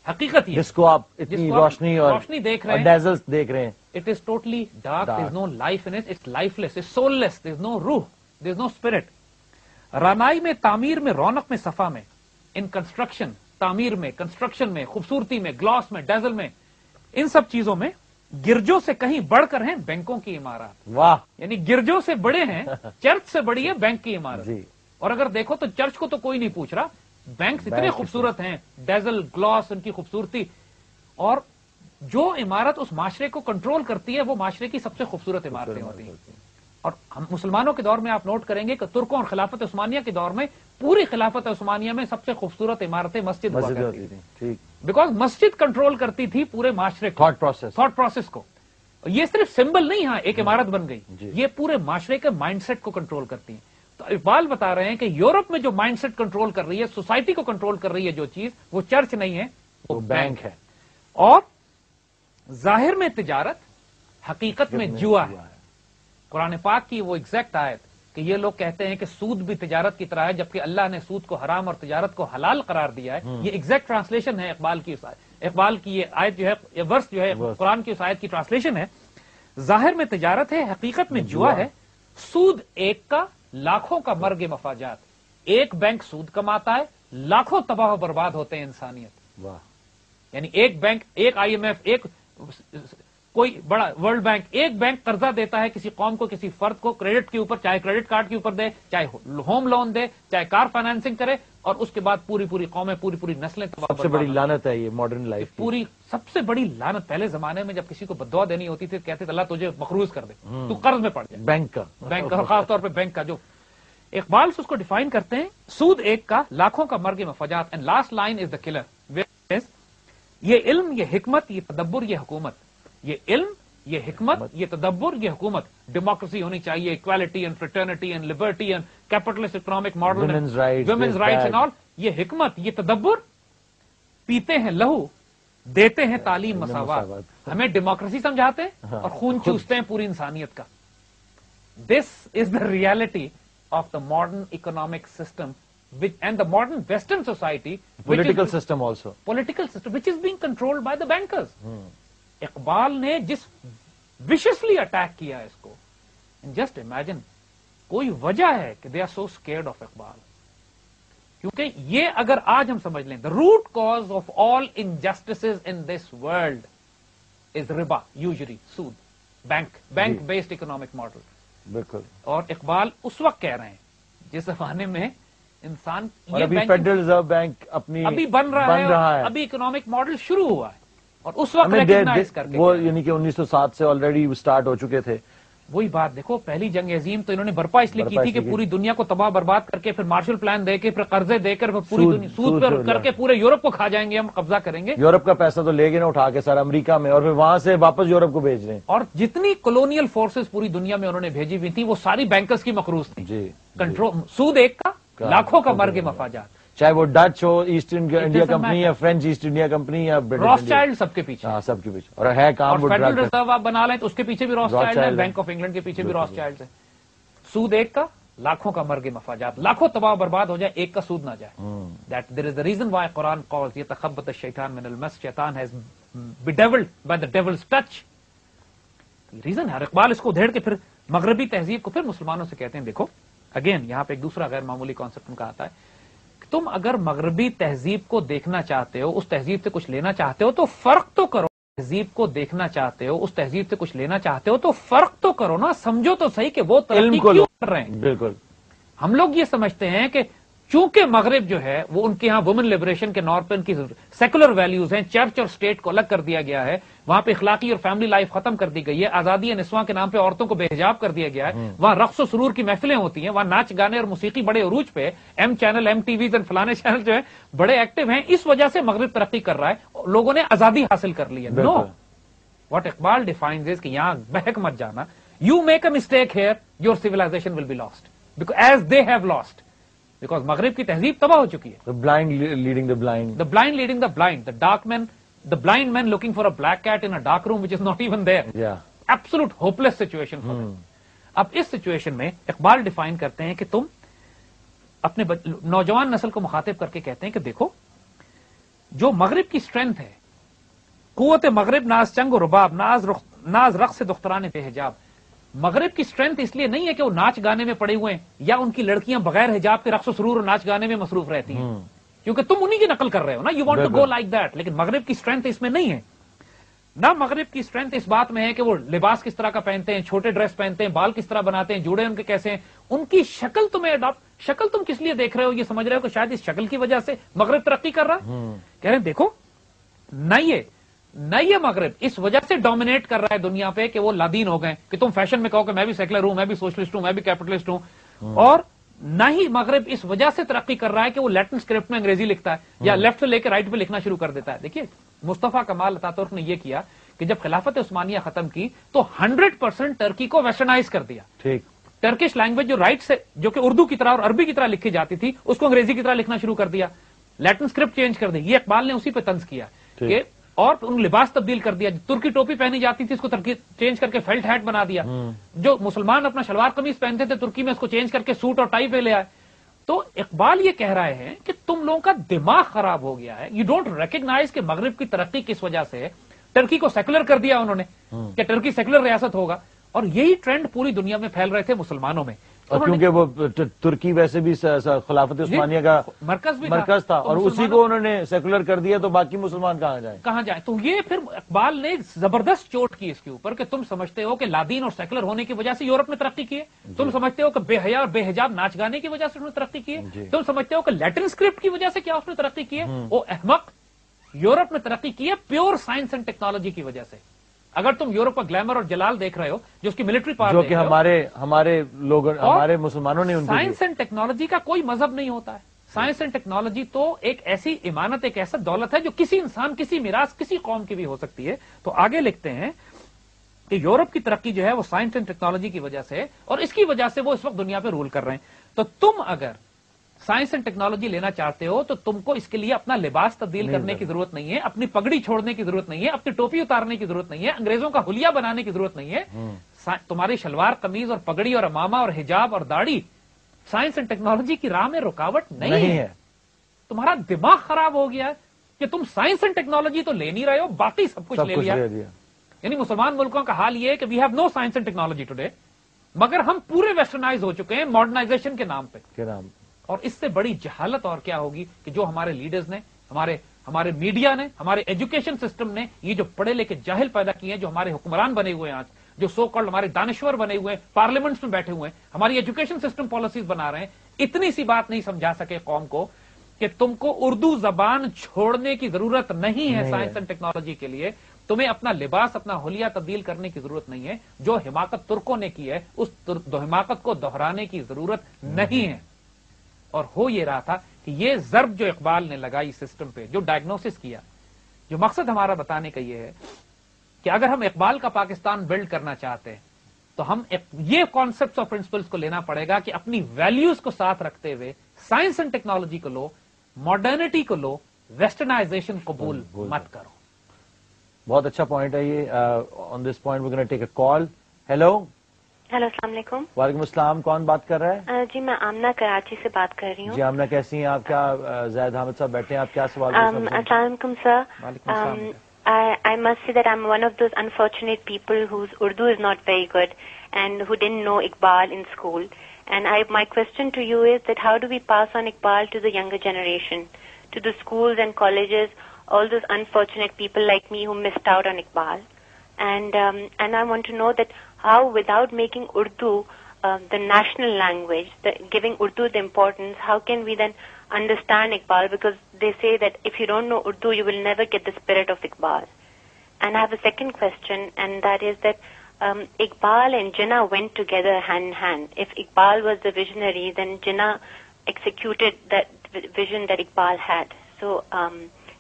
حقیقت یہ جس کو آپ اتنی روشنی دیکھ رہے ہیں، ڈیزلز دیکھ رہے ہیں، it is totally dark, there is no life in it, it's lifeless, it's soulless, there is no ruh, there is no spirit. رانائی میں، تعمیر میں، رونق میں، صفا میں، ان کنسٹرکشن، تعمیر میں، کنسٹرکشن میں، خوبصورتی میں، گلاس میں، ڈیزل میں، ان سب چیزوں میں گرجوں سے کہیں بڑھ کر ہیں بینکوں کی عمارات۔ واہ، یعنی گرجوں سے بڑے ہیں، چرچ سے بڑی ہے بینک کی عمارت۔ اور اگر دیکھو تو چرچ کو تو کوئی نہیں پوچھ رہا، بینکس اتنے خوبصورت ہیں، ڈیزل، گلاس، ان کی خوبصورتی، اور جو عمارت اس معاشرے کو کنٹرول کرتی ہے وہ معاشرے کی سب سے خوبصورت عمارتیں ہوتی ہیں۔ اور ہم مسلمانوں کے دور میں آپ نوٹ کریں گے کہ ترکوں اور خلافت عثمانیہ کے دور میں پوری خلافت عثمانیہ میں سب سے خوبصورت عمارتیں مسجد ہوا کرتی تھیں، بیکاز مسجد کنٹرول کرتی تھی پورے معاشرے کو، تھاٹ پروسیس کو۔ یہ صرف سمبل نہیں، ہاں ایک عمارت بن گئی، یہ پورے معاشرے کے مائنڈ سیٹ کو کنٹرول کرتی ہیں۔ تو اقبال بتا رہے ہیں کہ یورپ میں جو مائنڈ سیٹ کنٹرول کر رہی ہے، سوسائٹی کو کنٹرول کر رہی ہے جو چیز، وہ چرچ نہیں ہے، وہ بینک ہے۔ اور ظاہر میں تجارت، حقیقت میں جوا ہے۔ قرآن پاک کی وہ ایگزیکٹ آیت کہ یہ لوگ کہتے ہیں کہ سود بھی تجارت کی طرح ہے جبکہ اللہ نے سود کو حرام اور تجارت کو حلال قرار دیا ہے، یہ ایگزیکٹ ٹرانسلیشن ہے اقبال کی یہ آیت جو ہے، یہ ورس جو ہے قرآن کی اس آیت کی ٹرانسلیشن ہے۔ ظاہر میں تجارت ہے، حقیقت میں جوا ہے، سود ایک کا، لاکھوں کا مرگ مفاجات۔ ایک بینک سود کماتا ہے، لاکھوں تباہ و برباد ہوتے ہیں انسانیت۔ یعنی ایک بینک، ایک آئی ایم ایف، ایک کوئی بڑا ورلڈ بینک، ایک بینک قرضہ دیتا ہے کسی قوم کو، کسی فرد کو، کریڈٹ کے اوپر، چاہے کریڈٹ کارڈ کے اوپر دے، چاہے ہوم لون دے، چاہے کار فائنانسنگ کرے، اور اس کے بعد پوری قومیں، پوری نسلیں تباہ۔ سب سے بڑی لعنت ہے یہ ماڈرن لائف، پوری سب سے بڑی لعنت۔ پہلے زمانے میں جب کسی کو بددعا دینی ہوتی تھی کہتے تھے اللہ تجھے مقروض کر دے، تو قرض میں پڑ جائے، بینک کا، خاص طور پہ بینک کا۔ جو اقبال اس کو ڈیفائن کرتے ہیں، سود ایک کا، لاکھوں کا مرگ مفاجات، and last line is the killer. یہ علم، یہ حکمت، یہ تدبر، یہ حکومت، یہ علم، یہ حکمت، یہ تدبر، یہ حکومت۔ ڈیموکریسی ہونی چاہیے، equality and fraternity and Liberty and capitalist economic model, women's rights and all, یہ حکمت، یہ تدبر۔ پیتے ہیں لہو، دیتے ہیں تعلیم مساوات، ہمیں ڈیموکریسی سمجھاتے ہیں اور خون چوستے ہیں پوری انسانیت کا۔ This is the reality of the modern economic system and the modern Western society, political system also, which is being controlled by the bankers. Iqbal نے جس viciously اٹیک کیا ہے اس کو، just imagine، کوئی وجہ ہے کہ they are so scared of Iqbal, کیونکہ یہ اگر آج ہم سمجھ لیں the root cause of all injustices in this world is riba, usury، سود، bank based economic model۔ بالکل۔ اور اقبال اس وقت کہہ رہے ہیں جس زمانے میں انسان، ابھی فیڈرل ریزرو بینک ابھی بن رہا ہے، ابھی اکنامک ماڈل شروع ہوا ہے، اور اس وقت ریکگنائز کر کے وہ یعنی کہ 1907 سے آلریڈی سٹارٹ ہو چکے تھے۔ وہی بات دیکھو، پہلی جنگ عظیم تو انہوں نے برپا اس لیے کی تھی کہ پوری دنیا کو تباہ برباد کر کے، پھر مارشل پلان دے کے، پھر قرضے دے کر، پوری دنیا سود پر کر کے پورے یورپ کو کھا جائیں گے، ہم قبضہ کریں گے۔ یورپ کا پیسہ تو لے گئے نا اٹھا کے سارا امریکہ میں، اور پھر وہاں سے واپس یورپ کو بھیج رہے ہیں۔ اور جتنی کولونیل فورسز پوری دنیا میں انہوں نے بھیجی ہوئی تھی وہ ساری بینکرز کی مقروض تھی۔ جی، کنٹرول، سود ایک کا، لاکھوں کا مرگ مفاجات، چاہے وہ ڈچ ہو ایسٹ انڈیا کمپنی یا فرینچ ایسٹ انڈیا کمپنی یا راس چائلڈ، سب کے پیچھے، سب کے پیچھے، اور ہے کام وہ فیڈرل ریزرو آپ بنا لیں تو اس کے پیچھے بھی راس چائلڈ ہے، بینک آف انگلینڈ کے پیچھے بھی راس چائلڈ ہے۔ سود ایک کا، لاکھوں کا مرگ مفاجات، لاکھوں تباہ برباد ہو جائے، ایک کا سود نہ جائے۔ That there is the reason why Quran calls یتخبط الشیطان من المس، شیطان has bedevilled by the devil's touch, reason ہے۔ اور اقبال اس کو ادھیڑ کے پھر مغربی تہذیب کو پھر مسلمانوں سے کہتے ہیں، دیکھو اگین یہاں پہ ایک دوسرا غیر معمولی کانسیپٹ ان کا آتا ہے، تم اگر مغربی تہذیب کو دیکھنا چاہتے ہو، اس تہذیب سے کچھ لینا چاہتے ہو تو فرق تو کرو۔ تہذیب کو دیکھنا چاہتے ہو، اس تہذیب سے کچھ لینا چاہتے ہو تو فرق تو کرو نا، سمجھو تو صحیح کہ وہ ترقی کیوں کر رہے ہیں۔ بالکل، ہم لوگ یہ سمجھتے ہیں کہ چونکہ مغرب جو ہے وہ ان کے ہاں وومن لبریشن کے نور پہ ان کی سیکولر ویلیوز ہیں، چرچ اور اسٹیٹ کو الگ کر دیا گیا ہے، وہاں پہ اخلاقی اور فیملی لائف ختم کر دی گئی ہے، آزادی نسواں کے نام پہ عورتوں کو بے حجاب کر دیا گیا ہے، وہاں رقص و سرور کی محفلیں ہوتی ہیں، وہاں ناچ گانے اور موسیقی بڑے عروج پہ، M channel, M T Vs اور فلانے چینل جو ہے بڑے ایکٹیو ہیں، اس وجہ سے مغرب ترقی کر رہا ہے، لوگوں نے آزادی حاصل کر لی ہے۔ نو، What Iqbal defines is کہ یہاں بہک مت جانا. You make a mistake here, your civilization will be lost. Because as they have lost. Because مغرب کی تہذیب تباہ ہو چکی ہے. The blind leading the blind. The blind leading the blind. The dark man, the blind man looking for a black cat in a dark room which is not even there. Yeah. Absolute hopeless situation for them. اب اس situation میں Iqbal define کرتے ہیں کہ تم اپنے نوجوان نسل کو مخاطب کر کے کہتے ہیں کہ دیکھو جو مغرب کی اسٹرینتھ ہے، قوت مغرب ناز چنگ و رباب ناز رقص دختران بے حجاب. مغرب کی اسٹرینتھ اس لیے نہیں ہے کہ وہ ناچ گانے میں پڑے ہوئے ہیں یا ان کی لڑکیاں بغیر حجاب کے رقص و سرور اور ناچ گانے میں مصروف رہتی ہیں، کیونکہ تم انہی کی نقل کر رہے ہو نا. You want to go like that. لیکن مغرب کی اسٹرینتھ اس میں نہیں ہے. نہ مغرب کی اسٹرینتھ اس بات میں ہے کہ وہ لباس کس طرح کا پہنتے ہیں، چھوٹے ڈریس پہنتے ہیں، بال کس طرح بناتے ہیں، جوڑے ان کے کیسے ہیں. ان کی شکل تمہیں شکل تم کس لیے دیکھ رہے ہو؟ یہ سمجھ رہے ہو کہ شاید اس شکل کی وجہ سے مغرب ترقی کر رہا ہے. کہہ رہے ہیں دیکھو نہ یہ مغرب اس وجہ سے ڈومینیٹ کر رہا ہے دنیا پہ کہ وہ لادین ہو گئے کہ تم فیشن میں کہو کہ میں بھی سیکولر ہوں، میں بھی سوشلسٹ ہوں، میں بھی کیپٹلسٹ ہوں. اور نہ ہی مغرب اس وجہ سے ترقی کر رہا ہے کہ وہ لیٹن اسکرپٹ میں انگریزی لکھتا ہے یا لیفٹ سے لے کے رائٹ پہ لکھنا شروع کر دیتا ہے. دیکھیے مصطفیٰ کمال اتاتورک نے یہ کیا کہ جب خلافت عثمانیہ ختم کی تو 100% ٹرکی کو ویسٹرنائز کر دیا. ٹرکش لینگویج جو رائٹ سے جو کہ اردو کی طرح اور عربی کی طرح لکھی جاتی تھی اس کو انگریزی کی طرح لکھنا شروع کر دیا. لیٹن اسکرپٹ چینج کر دی. یہ اقبال نے اسی پہ طنز کیا کہ اور ان لباس تبدیل کر دیا. ترکی ٹوپی پہنی جاتی تھی اس کو چینج کر کے فیلٹ ہیٹ بنا دیا. جو مسلمان اپنا شلوار قمیض پہنتے تھے ترکی میں اس کو چینج کر کے سوٹ اور ٹائی پہ لے آئے. تو اقبال یہ کہہ رہے ہیں کہ تم لوگوں کا دماغ خراب ہو گیا ہے. یو ڈونٹ ریکگنائز کہ مغرب کی ترقی کس وجہ سے ہے. ٹرکی کو سیکولر کر دیا انہوں نے کہ ٹرکی سیکولر ریاست ہوگا اور یہی ٹرینڈ پوری دنیا میں پھیل رہے تھے مسلمانوں میں. اور کیونکہ وہ ترکی ویسے بھی خلافت عثمانیہ کا مرکز تھا اور اسی کو انہوں نے سیکولر کر دیا تو باقی مسلمان کہاں جائیں. تو یہ پھر اقبال نے زبردست چوٹ کی اس کے اوپر کہ تم سمجھتے ہو کہ لادین اور سیکولر ہونے کی وجہ سے یورپ نے ترقی کی ہے. تم سمجھتے ہو کہ بے حیا اور بے حجاب ناچ گانے کی وجہ سے انہوں نے ترقی کی ہے. تم سمجھتے ہو کہ لیٹن اسکرپٹ کی وجہ سے کیا اس نے ترقی کی ہے. وہ احمق یورپ نے ترقی کی ہے پیور سائنس اینڈ ٹیکنالوجی کی وجہ سے. اگر تم یورپ کا گلیمر اور جلال دیکھ رہے ہو جو اس کی ملٹری پاور جو کہ ہمارے لوگ ہمارے مسلمانوں نے سائنس اینڈ ٹیکنالوجی کا کوئی مذہب نہیں ہوتا ہے. سائنس اینڈ ٹیکنالوجی تو ایک ایسی امانت ایک ایسا دولت ہے جو کسی انسان کسی میراث کسی قوم کی بھی ہو سکتی ہے. تو آگے لکھتے ہیں کہ یورپ کی ترقی جو ہے وہ سائنس اینڈ ٹیکنالوجی کی وجہ سے اور اس کی وجہ سے وہ اس وقت دنیا پہ رول کر رہے ہیں. تو تم اگر سائنس اینڈ ٹیکنالوجی لینا چاہتے ہو تو تم کو اس کے لیے اپنا لباس تبدیل کرنے کی ضرورت نہیں ہے، اپنی پگڑی چھوڑنے کی ضرورت نہیں ہے، اپنی ٹوپی اتارنے کی ضرورت نہیں ہے، انگریزوں کا حلیہ بنانے کی ضرورت نہیں ہے. تمہاری شلوار قمیض اور پگڑی اور امامہ اور حجاب اور داڑھی سائنس اینڈ ٹیکنالوجی کی راہ میں رکاوٹ نہیں ہے. تمہارا دماغ خراب ہو گیا ہے کہ تم سائنس اینڈ ٹیکنالوجی تو لے نہیں رہے ہو، باقی سب کچھ لے لیا. یعنی مسلمان ملکوں کا حال یہ ہے کہ we have no science and technology today, مگر ہم پورے ویسٹرنائز ہو چکے ہیں ماڈرنائزیشن کے نام پہ. اور اس سے بڑی جہالت اور کیا ہوگی کہ جو ہمارے لیڈرز نے ہمارے میڈیا نے ہمارے ایجوکیشن سسٹم نے یہ جو پڑھے لکھے جاہل پیدا کیے ہیں، جو ہمارے حکمران بنے ہوئے ہیں آج، جو سو کالڈ ہمارے دانشور بنے ہوئے ہیں، پارلیمنٹس میں بیٹھے ہوئے ہیں، ہماری ایجوکیشن سسٹم پالیسیز بنا رہے ہیں، اتنی سی بات نہیں سمجھا سکے قوم کو کہ تم کو اردو زبان چھوڑنے کی ضرورت نہیں ہے سائنس اینڈ ٹیکنالوجی کے لیے. تمہیں اپنا لباس اپنا حلیہ تبدیل کرنے کی ضرورت نہیں ہے. جو حماقت ترکوں نے کی ہے اس حماقت کو دہرانے کی ضرورت نہیں ہے. اور ہو یہ رہا تھا کہ یہ ضرب جو اقبال نے لگائی سسٹم پہ، جو ڈائگنوسس کیا، جو مقصد ہمارا بتانے کا یہ ہے کہ اگر ہم اقبال کا پاکستان بلڈ کرنا چاہتے ہیں تو ہم یہ کانسیپٹس اور پرنسپلس کو لینا پڑے گا کہ اپنی ویلیوز کو ساتھ رکھتے ہوئے سائنس اینڈ ٹیکنالوجی کو لو، ماڈرنٹی کو لو، ویسٹرنائزیشن قبول مت کرو. بہت اچھا پوائنٹ ہے یہ. On this point we gonna take a call. Hello. Hello, السلام علیکم. وعلیکم السلام. کون بات کر رہا ہے؟ جی میں آمنہ کراچی سے بات کر رہی ہوں. جی آمنہ کیسی ہیں آپ؟ کیا زید حامد صاحب بیٹھے ہیں، آپ کیا سوال؟ السلام علیکم سر. I must say that I'm one of those unfortunate people whose Urdu is not very good and who didn't know Iqbal in school. And my question to you is that how do we pass on Iqbal to the younger generation, to the schools and colleges, all those unfortunate people like me who missed out on Iqbal? And I want to know that how, without making Urdu the national language, giving Urdu the importance, how can we then understand Iqbal? Because they say that if you don't know Urdu, you will never get the spirit of Iqbal. And I have a second question, and that is that Iqbal and Jinnah went together hand in hand. If Iqbal was the visionary, then Jinnah executed that vision that Iqbal had. So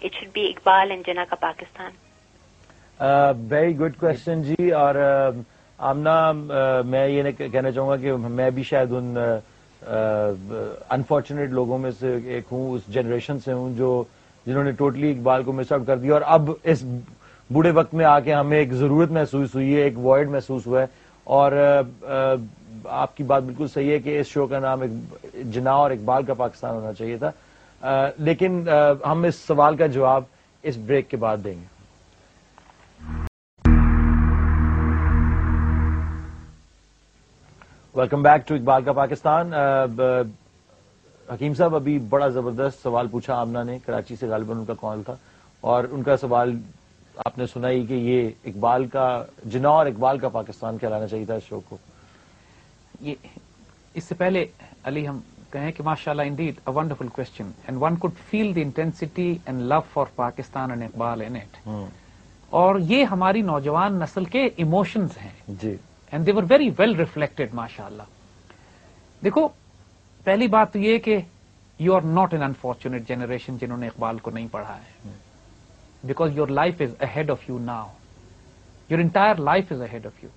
it should be Iqbal and Jinnah ka Pakistan. Very good question جی. اور آمنا میں یہ کہنا چاہوں گا کہ میں بھی شاید ان انفارچونیٹ لوگوں میں سے ایک ہوں, اس جنریشن سے ہوں جنہوں نے ٹوٹلی اقبال کو مس آؤٹ کر دیا, اور اب اس بوڑھے وقت میں آ کے ہمیں ایک ضرورت محسوس ہوئی ہے, ایک وائڈ محسوس ہوا ہے. اور آپ کی بات بالکل صحیح ہے کہ اس شو کا نام جناح اور اقبال کا پاکستان ہونا چاہیے تھا, لیکن ہم اس سوال کا جواب اس بریک کے بعد دیں گے. ویلکم بیک ٹو اقبال کا پاکستان. حکیم صاحب, ابھی بڑا زبردست سوال پوچھا آمنہ نے, کراچی سے غالباً ان کا کال تھا, اور ان کا سوال آپ نے سنا ہی کہ یہ اقبال کا جناح اور اقبال کا پاکستان کہلانا چاہیے تھا اس شو کو. یہ اس سے پہلے علی ہم کہیں کہ ماشاءاللہ indeed a wonderful question and one could feel the intensity and love for Pakistan and Iqbal in it. اور یہ ہماری نوجوان نسل کے ایموشنز ہیں جی, and they are very well reflected ماشاءاللہ. دیکھو پہلی بات تو یہ کہ you are not an unfortunate generation جنہوں نے اقبال کو نہیں پڑھا ہے, because your life is ahead of you now, your entire life is ahead of you.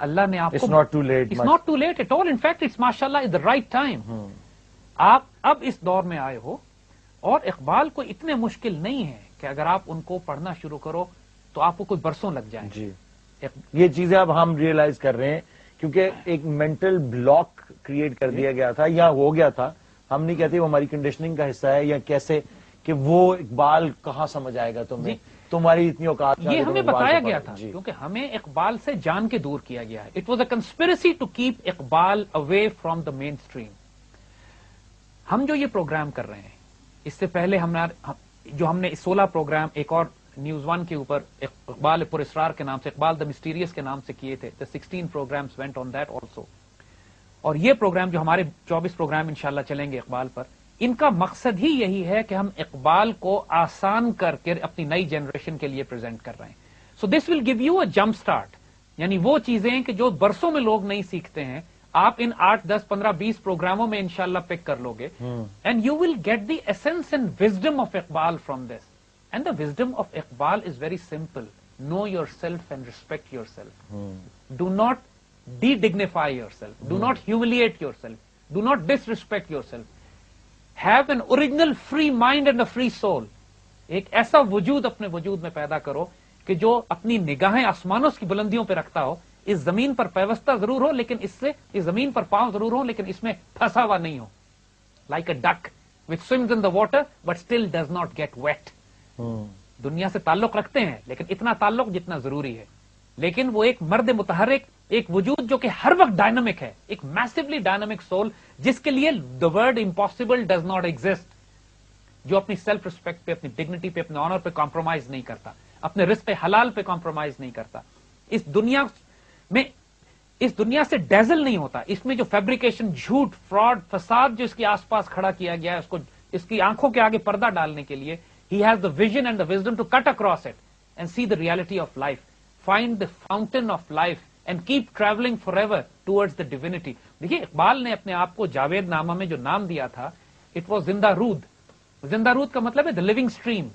اللہ نے آپ کو, it's not too late, it's not too late at all, in fact it's ماشاءاللہ از دا رائٹ ٹائم. آپ اب اس دور میں آئے ہو, اور اقبال کو اتنے مشکل نہیں ہے کہ اگر آپ ان کو پڑھنا شروع کرو تو آپ کو کوئی برسوں لگ جائیں. جی, یہ چیزیں اب ہم ریئلائز کر رہے ہیں, کیونکہ ایک مینٹل بلاک کریٹ کر دیا گیا تھا یا ہو گیا تھا. ہم نہیں کہتے وہ ہماری کنڈیشننگ کا حصہ ہے یا کیسے, کہ وہ اقبال کہاں سمجھ آئے گا تمہیں, تمہاری اتنی اوقات. یہ ہمیں بتایا گیا تھا کیونکہ ہمیں اقبال سے جان کے دور کیا گیا ہے. It was a conspiracy to keep Iqbal away from the mainstream. ہم جو یہ پروگرام کر رہے ہیں, اس سے پہلے ہم نے 16 پروگرام ایک اور نیوز ون کے اوپر اقبال پر اسرار کے نام سے, اقبال دا مسٹیریس کے نام سے کیے تھے. 16 programmes went on that also. اور یہ پروگرام جو ہمارے 24 پروگرام انشاءاللہ چلیں گے اقبال پر, ان کا مقصد ہی یہی ہے کہ ہم اقبال کو آسان کر کے اپنی نئی جنریشن کے لیے پریزنٹ کر رہے ہیں. So this will give you a jump start, یعنی وہ چیزیں کہ جو برسوں میں لوگ نہیں سیکھتے ہیں, آپ ان 8, 10, 15, 20 پروگراموں میں انشاءاللہ پک کر لو گے, and you will get the essence and wisdom of Iqbal from this. And the wisdom of Iqbal is very simple. Know yourself and respect yourself. Do not de-dignify yourself. Do not humiliate yourself. Do not disrespect yourself. Have an original free mind and a free soul. ایک ایسا وجود اپنے وجود میں پیدا کرو کہ جو اپنی نگاہیں آسمانوں کی بلندیوں پہ رکھتا ہو, اس زمین پر پیوستہ ضرور ہو لیکن اس زمین پر پاؤں ضرور ہو لیکن اس میں پھنسا ہوا نہیں ہو. Like a duck which swims in the water but still does not get wet. دنیا سے تعلق رکھتے ہیں لیکن اتنا تعلق جتنا ضروری ہے, لیکن وہ ایک مرد متحرک, ایک وجود جو کہ ہر وقت ڈائنامک ہے, ایک میسively ڈائنامک سول جس کے لیے the word impossible does not exist, جو اپنی سیلف ریسپیکٹ پہ, اپنی ڈگنیٹی پہ, اپنے آنر پہ کمپرومائز نہیں کرتا, اپنے رزق حلال پہ کمپرومائز نہیں کرتا, اس دنیا سے ڈیزل نہیں ہوتا. اس میں جو فیبریکیشن, جھوٹ, فراڈ, فساد جو اس کے آس پاس کھڑا کیا گیا ہے, اس کو اس کی آنکھوں کے آگے پردہ ڈالنے کے لیے, he has the vision and the wisdom to cut across it and see the reality of life, find the fountain of life and keep traveling forever towards the divinity. دیکھیے اقبال نے اپنے آپ کو جاوید نامہ میں جو نام دیا تھا, it was زندہ رود. زندہ رود کا مطلب ہے the living stream.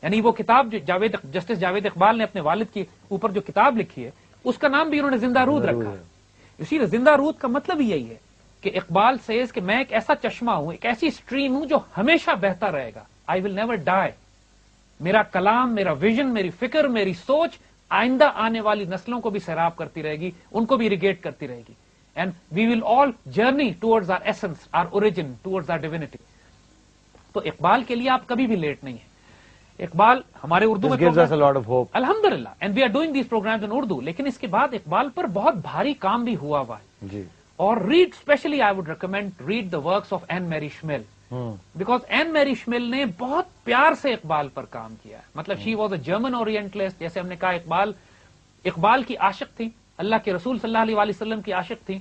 یعنی وہ کتاب جو جسٹس جاوید اقبال نے اپنے والد کے اوپر جو کتاب لکھی ہے, اس کا نام بھی انہوں نے زندہ رود رکھا ہے. اسی لیے زندہ رود کا مطلب ہی یہی ہے کہ اقبال says کہ میں ایک ایسا چشمہ ہوں, ایک ایسی اسٹریم ہوں جو ہمیشہ بہتا رہے گا. I will never die. میرا کلام, میرا ویژن, میری فکر, میری سوچ آئندہ آنے والی نسلوں کو بھی سیراب کرتی رہے گی, ان کو بھی اریگیٹ کرتی رہے گی. And we will all journey towards our essence, our origin, towards our divinity. تو اقبال کے لیے آپ کبھی بھی لیٹ نہیں ہیں. اقبال ہمارے اردو میں الحمدللہ, and we are doing these programmes in Urdu. لیکن اس کے بعد اقبال پر بہت بھاری کام بھی ہوا ہوا ہے جی. اور read, especially I would recommend read the works of Anne Marie Schimmel, because N Marie Shamil نے بہت پیار سے اقبال پر کام کیا ہے. مطلب she was a German orientalist. جیسے ہم نے کہا اقبال کی عاشق تھی, اللہ کے رسول صلی اللہ علیہ وسلم کی عاشق تھی.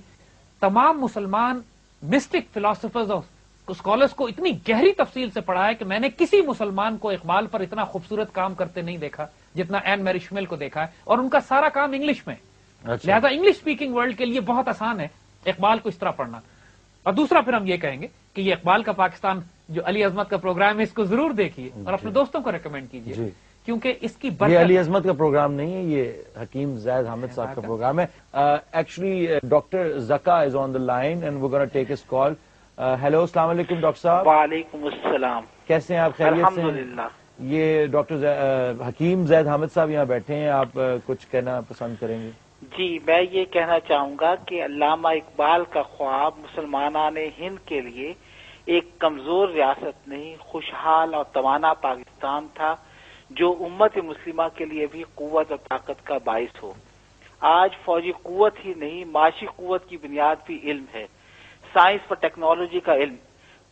تمام مسلمان مسٹک فلاسفرز اور اسکالرس کو اتنی گہری تفصیل سے پڑھا ہے کہ میں نے کسی مسلمان کو اقبال پر اتنا خوبصورت کام کرتے نہیں دیکھا جتنا این میری شمیل کو دیکھا ہے. اور ان کا سارا کام انگلش میں, لہذا انگلش اسپیکنگ ورلڈ کے لیے بہت آسان ہے اقبال کو اس طرح پڑھنا. اور دوسرا پھر ہم یہ کہیں گے کہ یہ اقبال کا پاکستان جو علی عظمت کا پروگرام ہے, اس کو ضرور دیکھیے اور اپنے دوستوں کو ریکمینڈ کیجیے. کیونکہ اس کی یہ علی عظمت کا پروگرام نہیں ہے, یہ حکیم زید حامد صاحب کا پروگرام ہے. Actually doctor Zaka is on the line and we gonna take his call. Hello, السلام علیکم ڈاکٹر صاحب. وعلیکم السلام. کیسے ہیں آپ؟ خیریت سے؟ الحمدللہ. یہ ڈاکٹر حکیم زید حامد صاحب یہاں بیٹھے ہیں, آپ کچھ کہنا پسند کریں گے؟ جی, میں یہ کہنا چاہوں گا کہ علامہ اقبال کا خواب مسلمانان ہند کے لیے ایک کمزور ریاست نہیں, خوشحال اور توانا پاکستان تھا جو امت مسلمہ کے لیے بھی قوت اور طاقت کا باعث ہو. آج فوجی قوت ہی نہیں, معاشی قوت کی بنیاد بھی علم ہے. سائنس و ٹیکنالوجی کا علم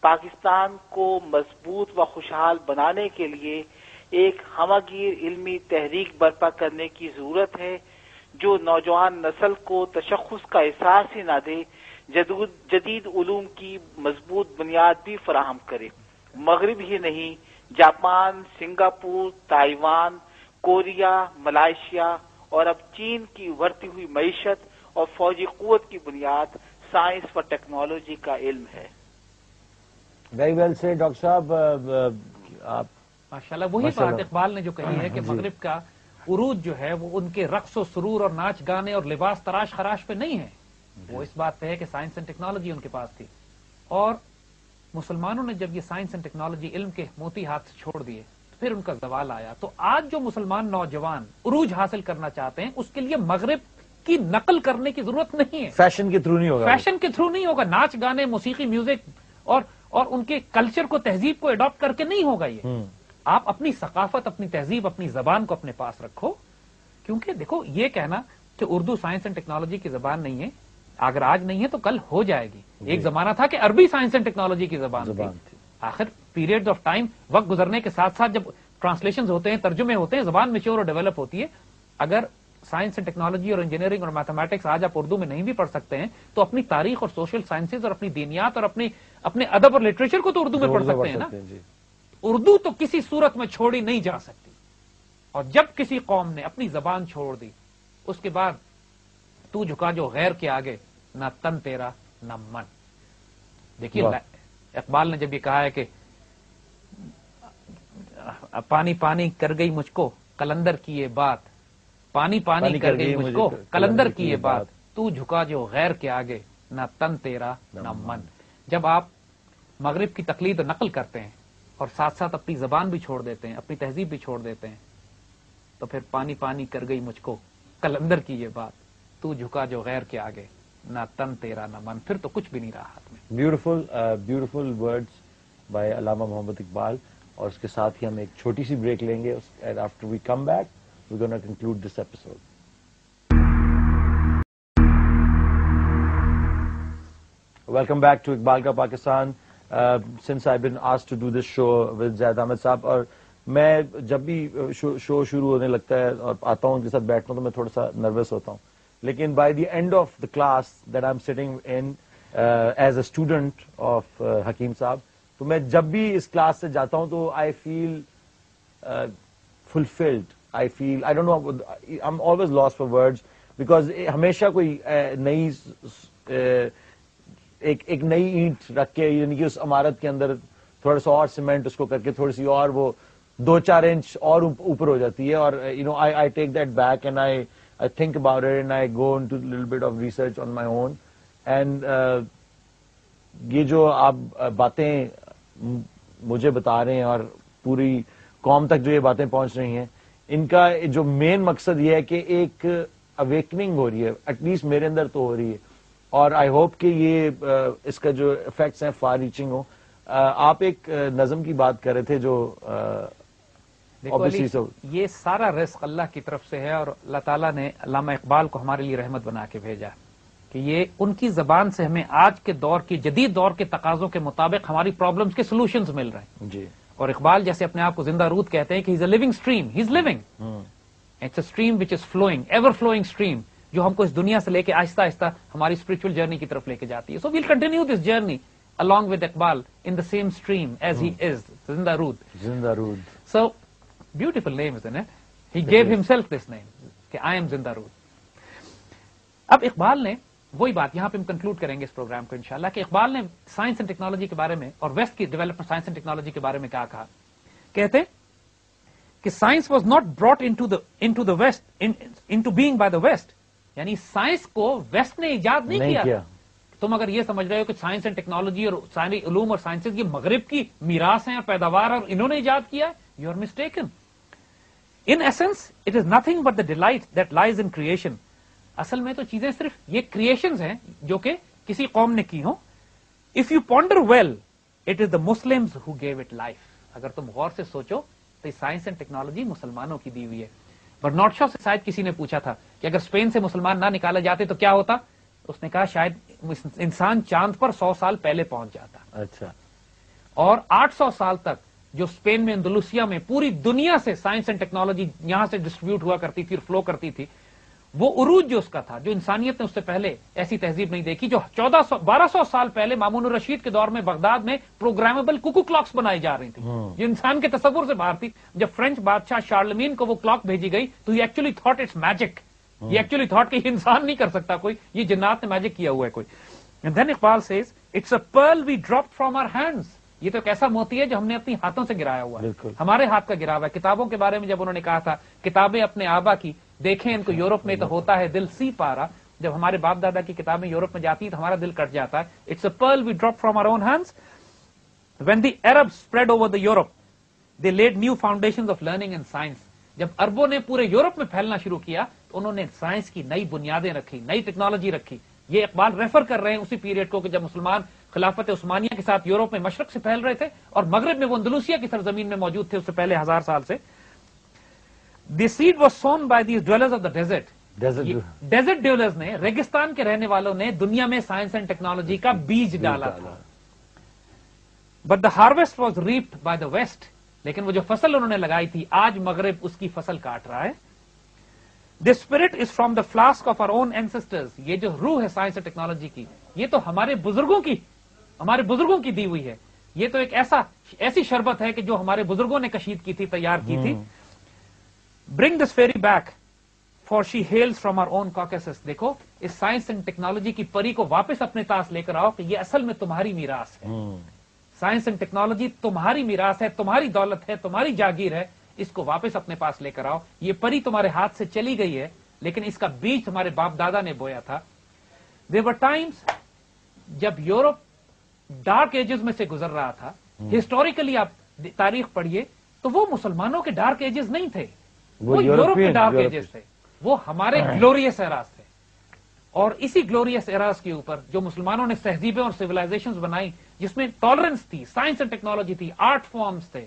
پاکستان کو مضبوط و خوشحال بنانے کے لیے ایک ہمگیر علمی تحریک برپا کرنے کی ضرورت ہے جو نوجوان نسل کو تشخص کا احساس ہی نہ دے, جدید علوم کی مضبوط بنیاد بھی فراہم کرے. مغرب ہی نہیں, Japan, Singapore, Taiwan, Korea, Malaysia اور اب چین کی ابھرتی ہوئی معیشت اور فوجی قوت کی بنیاد سائنس و ٹیکنالوجی کا علم ہے. ویری ویل سے ڈاکٹر صاحب, آپ ماشاءاللہ وہی بات اقبال نے جو کہی ہے کہ مغرب کا عروج جو ہے وہ ان کے رقص و سرور اور ناچ گانے اور لباس تراش خراش پہ نہیں ہے, وہ اس بات پہ ہے کہ سائنس اینڈ ٹیکنالوجی ان کے پاس تھی. اور مسلمانوں نے جب یہ سائنس اینڈ ٹیکنالوجی علم کے موتی ہاتھ سے چھوڑ دیے تو پھر ان کا زوال آیا. تو آج جو مسلمان نوجوان عروج حاصل کرنا چاہتے ہیں اس کے لیے مغرب کی نقل کرنے کی ضرورت نہیں ہے. فیشن کے تھرو نہیں ہوگا, فیشن کے تھرو نہیں ہوگا, ناچ گانے, موسیقی, میوزک اور ان کے کلچر کو, تہذیب کو اڈاپٹ کر کے نہیں ہوگا. یہ آپ اپنی ثقافت, اپنی تہذیب, اپنی زبان کو اپنے پاس رکھو. کیونکہ دیکھو, یہ کہنا کہ اردو سائنس اینڈ ٹیکنالوجی کی زبان نہیں ہے, اگر آج نہیں ہے تو کل ہو جائے گی. ایک زمانہ تھا کہ عربی سائنس اینڈ ٹیکنالوجی کی زبان تھی. آخر پیریڈ آف ٹائم, وقت گزرنے کے ساتھ ساتھ جب ٹرانسلیشن ہوتے ہیں, ترجمے ہوتے ہیں, زبان میچور اور ڈیولپ ہوتی ہے. اگر سائنس اینڈ ٹیکنالوجی اور انجینئرنگ اور میتھمیٹکس آج آپ اردو میں نہیں بھی پڑھ سکتے ہیں تو اپنی تاریخ اور سوشل سائنسز اور اپنی دینیات اور اپنے ادب اور لٹریچر کو تو اردو میں پڑھ سکتے ہیں نا. اردو تو کسی صورت میں چھوڑی نہیں جا سکتی. اور جب کسی قوم نے اپنی زبان چھوڑ دی اس کے بعد تو جھکا جو غیر کے آگے, نہ تن تیرا نہ من. دیکھیے اقبال نے جب یہ کہا ہے کہ پانی پانی کر گئی مجھ کو قلندر کی یہ بات, پانی پانی کر گئی مجھ کو قلندر کی یہ بات, تو جھکا جو غیر کے آگے نہ تن تیرا نہ من. جب آپ مغرب کی تقلید و نقل کرتے ہیں اور ساتھ ساتھ اپنی زبان بھی چھوڑ دیتے ہیں, اپنی تہذیب بھی چھوڑ دیتے ہیں, تو پھر پانی پانی کر گئی مجھ کو قلندر کی یہ بات, تو جھکا جو غیر کے آگے نہ تن تیرا نہ من. پھر تو کچھ بھی نہیں رہا ہاتھ میں. بیوٹیفل ورڈز بائی علامہ محمد اقبال. اور اس کے ساتھ ہی ہم ایک چھوٹی سی بریک لیں گے. After we come back we gonna conclude this episode. Welcome back to Iqbal کا Pakistan. Since I been asked to do this show with Zaid Ahmed sahab, اور میں جب بھی شو شروع ہونے لگتا ہے اور آتا ہوں ان کے ساتھ بیٹھتا ہوں تو میں تھوڑا سا نروس ہوتا ہوں. لیکن by the end of the class that I am sitting in as a student of حکیم صاحب, تو میں جب بھی اس کلاس سے جاتا ہوں تو I feel fulfilled. I feel, I don't know, I am always loss for words, because ہمیشہ کوئی نئی ایک نئی اینٹ رکھ کے, یعنی کہ اس عمارت کے اندر تھوڑا سا اور سیمنٹ اس کو کر کے تھوڑی سی اور وہ 2-4 انچ اور اوپر ہو جاتی ہے. اور you know I take that back and I think about it and I go into little bit of research on my own. And یہ جو آپ باتیں مجھے بتا رہے ہیں اور پوری قوم تک جو یہ باتیں پہنچ رہی ہیں, ان کا جو مین مقصد یہ ہے کہ ایک اویکننگ ہو رہی ہے, ایٹ لیسٹ میرے اندر تو ہو رہی ہے. اور آئی ہوپ کہ یہ اس کا جو افیکٹس ہیں فار ریچنگ ہو. آپ ایک نظم کی بات کر رہے تھے جو یہ سارا رزق اللہ کی طرف سے ہے, اور اللہ تعالیٰ نے علامہ اقبال کو ہمارے لیے رحمت بنا کے بھیجا کہ یہ ان کی زبان سے ہمیں آج کے دور کی, جدید دور کے تقاضوں کے مطابق ہماری پرابلمس کے سولوشنز مل رہے ہیں. جی. اور اقبال جیسے اپنے آپ کو زندہ رود کہتے ہیں کہ he's a living stream, he's living. It's a stream which is flowing, ever flowing stream, جو ہم کو اس دنیا سے لے کے آہستہ آہستہ ہماری اسپرچل جرنی کی طرف لے کے جاتی ہے. So we'll continue this journey along with Iqbal in the same stream as he is, Zinda Rood. Zinda Rood. So beautiful name, isn't it? He gave himself this name کہ I am Zinda Rood. اب اقبال نے وہی بات یہاں پہ ہم conclude کریں گے اس پروگرام کو انشاءاللہ, کہ اقبال نے سائنس اینڈ ٹیکنالوجی کے بارے میں اور ویسٹ کی ڈیولپمنٹ سائنس اینڈ ٹیکنالوجی کے بارے میں کیا کہا. کہتے کہ science was not brought into the west into being by the west, یعنی سائنس کو ویسٹ نے ایجاد نہیں کیا. تم اگر یہ سمجھ رہے ہو کہ سائنس اینڈ ٹیکنالوجی اور ساری علوم اور سائنسز یہ مغرب کی میراث ہیں اور پیداوار اور انہوں نے ایجاد کیا ہے، you are mistaken. In essence it is nothing but the delight that lies in creation. اصل میں تو چیزیں صرف یہ کریشنز ہیں جو کہ کسی قوم نے کی ہوں. If you ponder well it is the Muslims who gave it life. اگر تم غور سے سوچو تو سائنس اینڈ ٹیکنالوجی مسلمانوں کی دی ہوئی ہے. بٹ نارتھ شاہ سے شاید کسی نے پوچھا تھا کہ اگر اسپین سے مسلمان نہ نکالے جاتے تو کیا ہوتا، اس نے کہا شاید انسان چاند پر 100 سال پہلے پہنچ جاتا. اچھا. اور 800 سال تک جو اسپین میں اندلوسیا میں پوری دنیا سے سائنس اینڈ ٹیکنالوجی یہاں سے ڈسٹریبیوٹ ہوا کرتی تھی اور فلو کرتی تھی، وہ عروج جو اس کا تھا، جو انسانیت نے اس سے پہلے ایسی تہذیب نہیں دیکھی، جو 1200 سال پہلے مامون الرشید کے دور میں بغداد میں پروگرامبل کوکو کلاکس بنائی جا رہی تھی جو انسان کے تصور سے باہر تھی. جب فرینچ بادشاہ شارلمین کو وہ کلاک بھیجی گئی تو ہی ایکچولی تھاٹ اٹس میجک. یہ ایکچولی تھاٹ کہ انسان نہیں کر سکتا کوئی، یہ جنات نے میجک کیا ہوا ہے کوئی. And then Iqbal says it's a pearl we dropped from our hands. یہ تو ایک ایسا موتی ہے جو ہم نے اپنی ہاتھوں سے گرایا ہوا ہے، ہمارے ہاتھ کا گرا ہوا ہے. کتابوں کے بارے میں جب انہوں نے کہا تھا کتابیں اپنے آبا کی دیکھیں ان کو یورپ میں تو ہوتا ہے دل سی پارا، جب ہمارے باپ دادا کی کتابیں یورپ میں جاتی ہیں تو ہمارا دل کٹ جاتا ہے. It's a pearl we dropped from our own hands. When the Arabs spread over the Europe, they laid new foundations of learning and science. جب عربوں نے پورے یورپ میں پھیلنا شروع کیا تو انہوں نے سائنس کی نئی بنیادیں رکھی، نئی ٹیکنالوجی رکھی. یہ اقبال ریفر کر رہے ہیں اسی پیریڈ کو کہ جب مسلمان خلافت عثمانیہ کے ساتھ یورپ میں مشرق سے پھیل رہے تھے اور مغرب میں وہ اندلوسیا کی سرزمین میں موجود تھے اس سے پہلے 1000 سال سے. The seed was sown by these dwellers of the desert. Desert dwellers نے، ریگستان کے رہنے والوں نے دنیا میں سائنس اینڈ ٹیکنالوجی کا بیج ڈالا تھا. But the harvest was reaped by the west. لیکن وہ جو فصل انہوں نے لگائی تھی آج مغرب اس کی فصل کاٹ رہا ہے. This spirit is from the flask of our own ancestors. یہ جو روح ہے سائنس اینڈ ٹیکنالوجی کی یہ تو ہمارے بزرگوں کی دی ہوئی ہے. یہ تو ایک ایسی شربت ہے کہ جو ہمارے بزرگوں نے کشید کی تھی، تیار کی تھی. Bring this fairy back for she heals from our own carcasses. دیکھو اس سائنس اینڈ ٹیکنالوجی کی پری کو واپس اپنے پاس لے کر آؤ کہ یہ اصل میں تمہاری میراث ہے. سائنس اینڈ ٹیکنالوجی تمہاری میراث ہے، تمہاری دولت ہے، تمہاری جاگیر ہے. اس کو واپس اپنے پاس لے کر آؤ. یہ پری تمہارے ہاتھ سے چلی گئی ہے لیکن اس کا بیج تمہارے باپ دادا نے بویا تھا. There were times جب یورپ ڈارک ایجز میں سے گزر رہا تھا. ہسٹوریکلی آپ تاریخ پڑھیے تو وہ مسلمانوں کے ڈارک ایجز نہیں تھے، وہ یورپ کے ڈارک ایجز تھے. وہ ہمارے گلوریس ایراز تھے. اور اسی گلوریس ایراز کے اوپر جو مسلمانوں نے تہذیبیں اور سیولائزیشنز بنائی جس میں ٹالرنس تھی، سائنس اینڈ ٹیکنالوجی تھی، آرٹ فارمز تھے.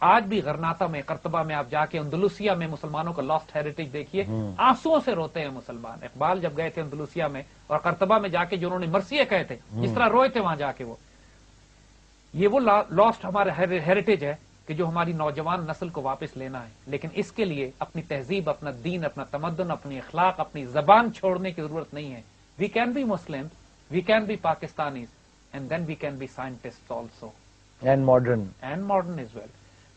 آج بھی غرناطہ میں، قرطبہ میں آپ جا کے اندلوسیا میں مسلمانوں کا لاسٹ ہیریٹیج دیکھیے، آنسوؤں سے روتے ہیں مسلمان. اقبال جب گئے تھے اندلوسیا میں اور قرطبہ میں جا کے جو انہوں نے مرثیے کہے تھے، جس طرح روئے تھے وہاں جا کے، وہ لاسٹ ہمارا ہیریٹیج ہے کہ جو ہماری نوجوان نسل کو واپس لینا ہے. لیکن اس کے لیے اپنی تہذیب، اپنا دین، اپنا تمدن، اپنی اخلاق، اپنی زبان چھوڑنے کی ضرورت نہیں ہے. We can be Muslim, we can be Pakistanis and then we can be scientist also and modern as well.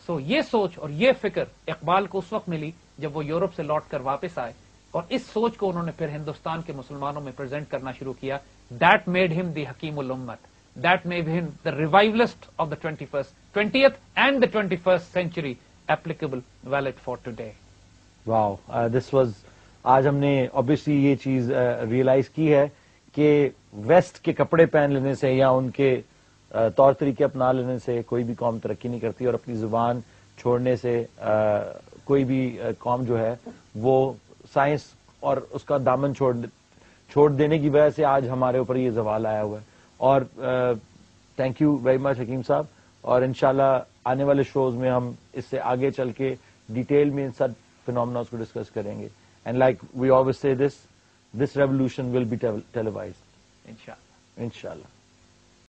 So یہ سوچ اور یہ فکر اقبال کو اس وقت ملی جب وہ یورپ سے لوٹ کر واپس آئے اور اس سوچ کو انہوں نے پھر ہندوستان کے مسلمانوں میں پریزنٹ کرنا شروع کیا. دیٹ میڈ ہم دی حکیم الامت. That made him the revivalist of the 20th and the 21st century, applicable, valid for today. Wow, this was, آج ہم نے obviously یہ چیز ریئلائز کی ہے کہ ویسٹ کے کپڑے پہن لینے سے یا ان کے طور طریقے اپنا لینے سے کوئی بھی قوم ترقی نہیں کرتی، اور اپنی زبان چھوڑنے سے کوئی بھی قوم جو ہے وہ سائنس اور اس کا دامن چھوڑ دینے کی وجہ سے آج ہمارے اوپر یہ زوال آیا ہوا ہے. اور تھینک یو ویری مچ حکیم صاحب. اور انشاءاللہ آنے والے شوز میں ہم اس سے آگے چل کے ڈیٹیل میں ان سب فینومیناز کو ڈسکس کریں گے. And like we always say this revolution will be ٹیلیوائزڈ انشاءاللہ.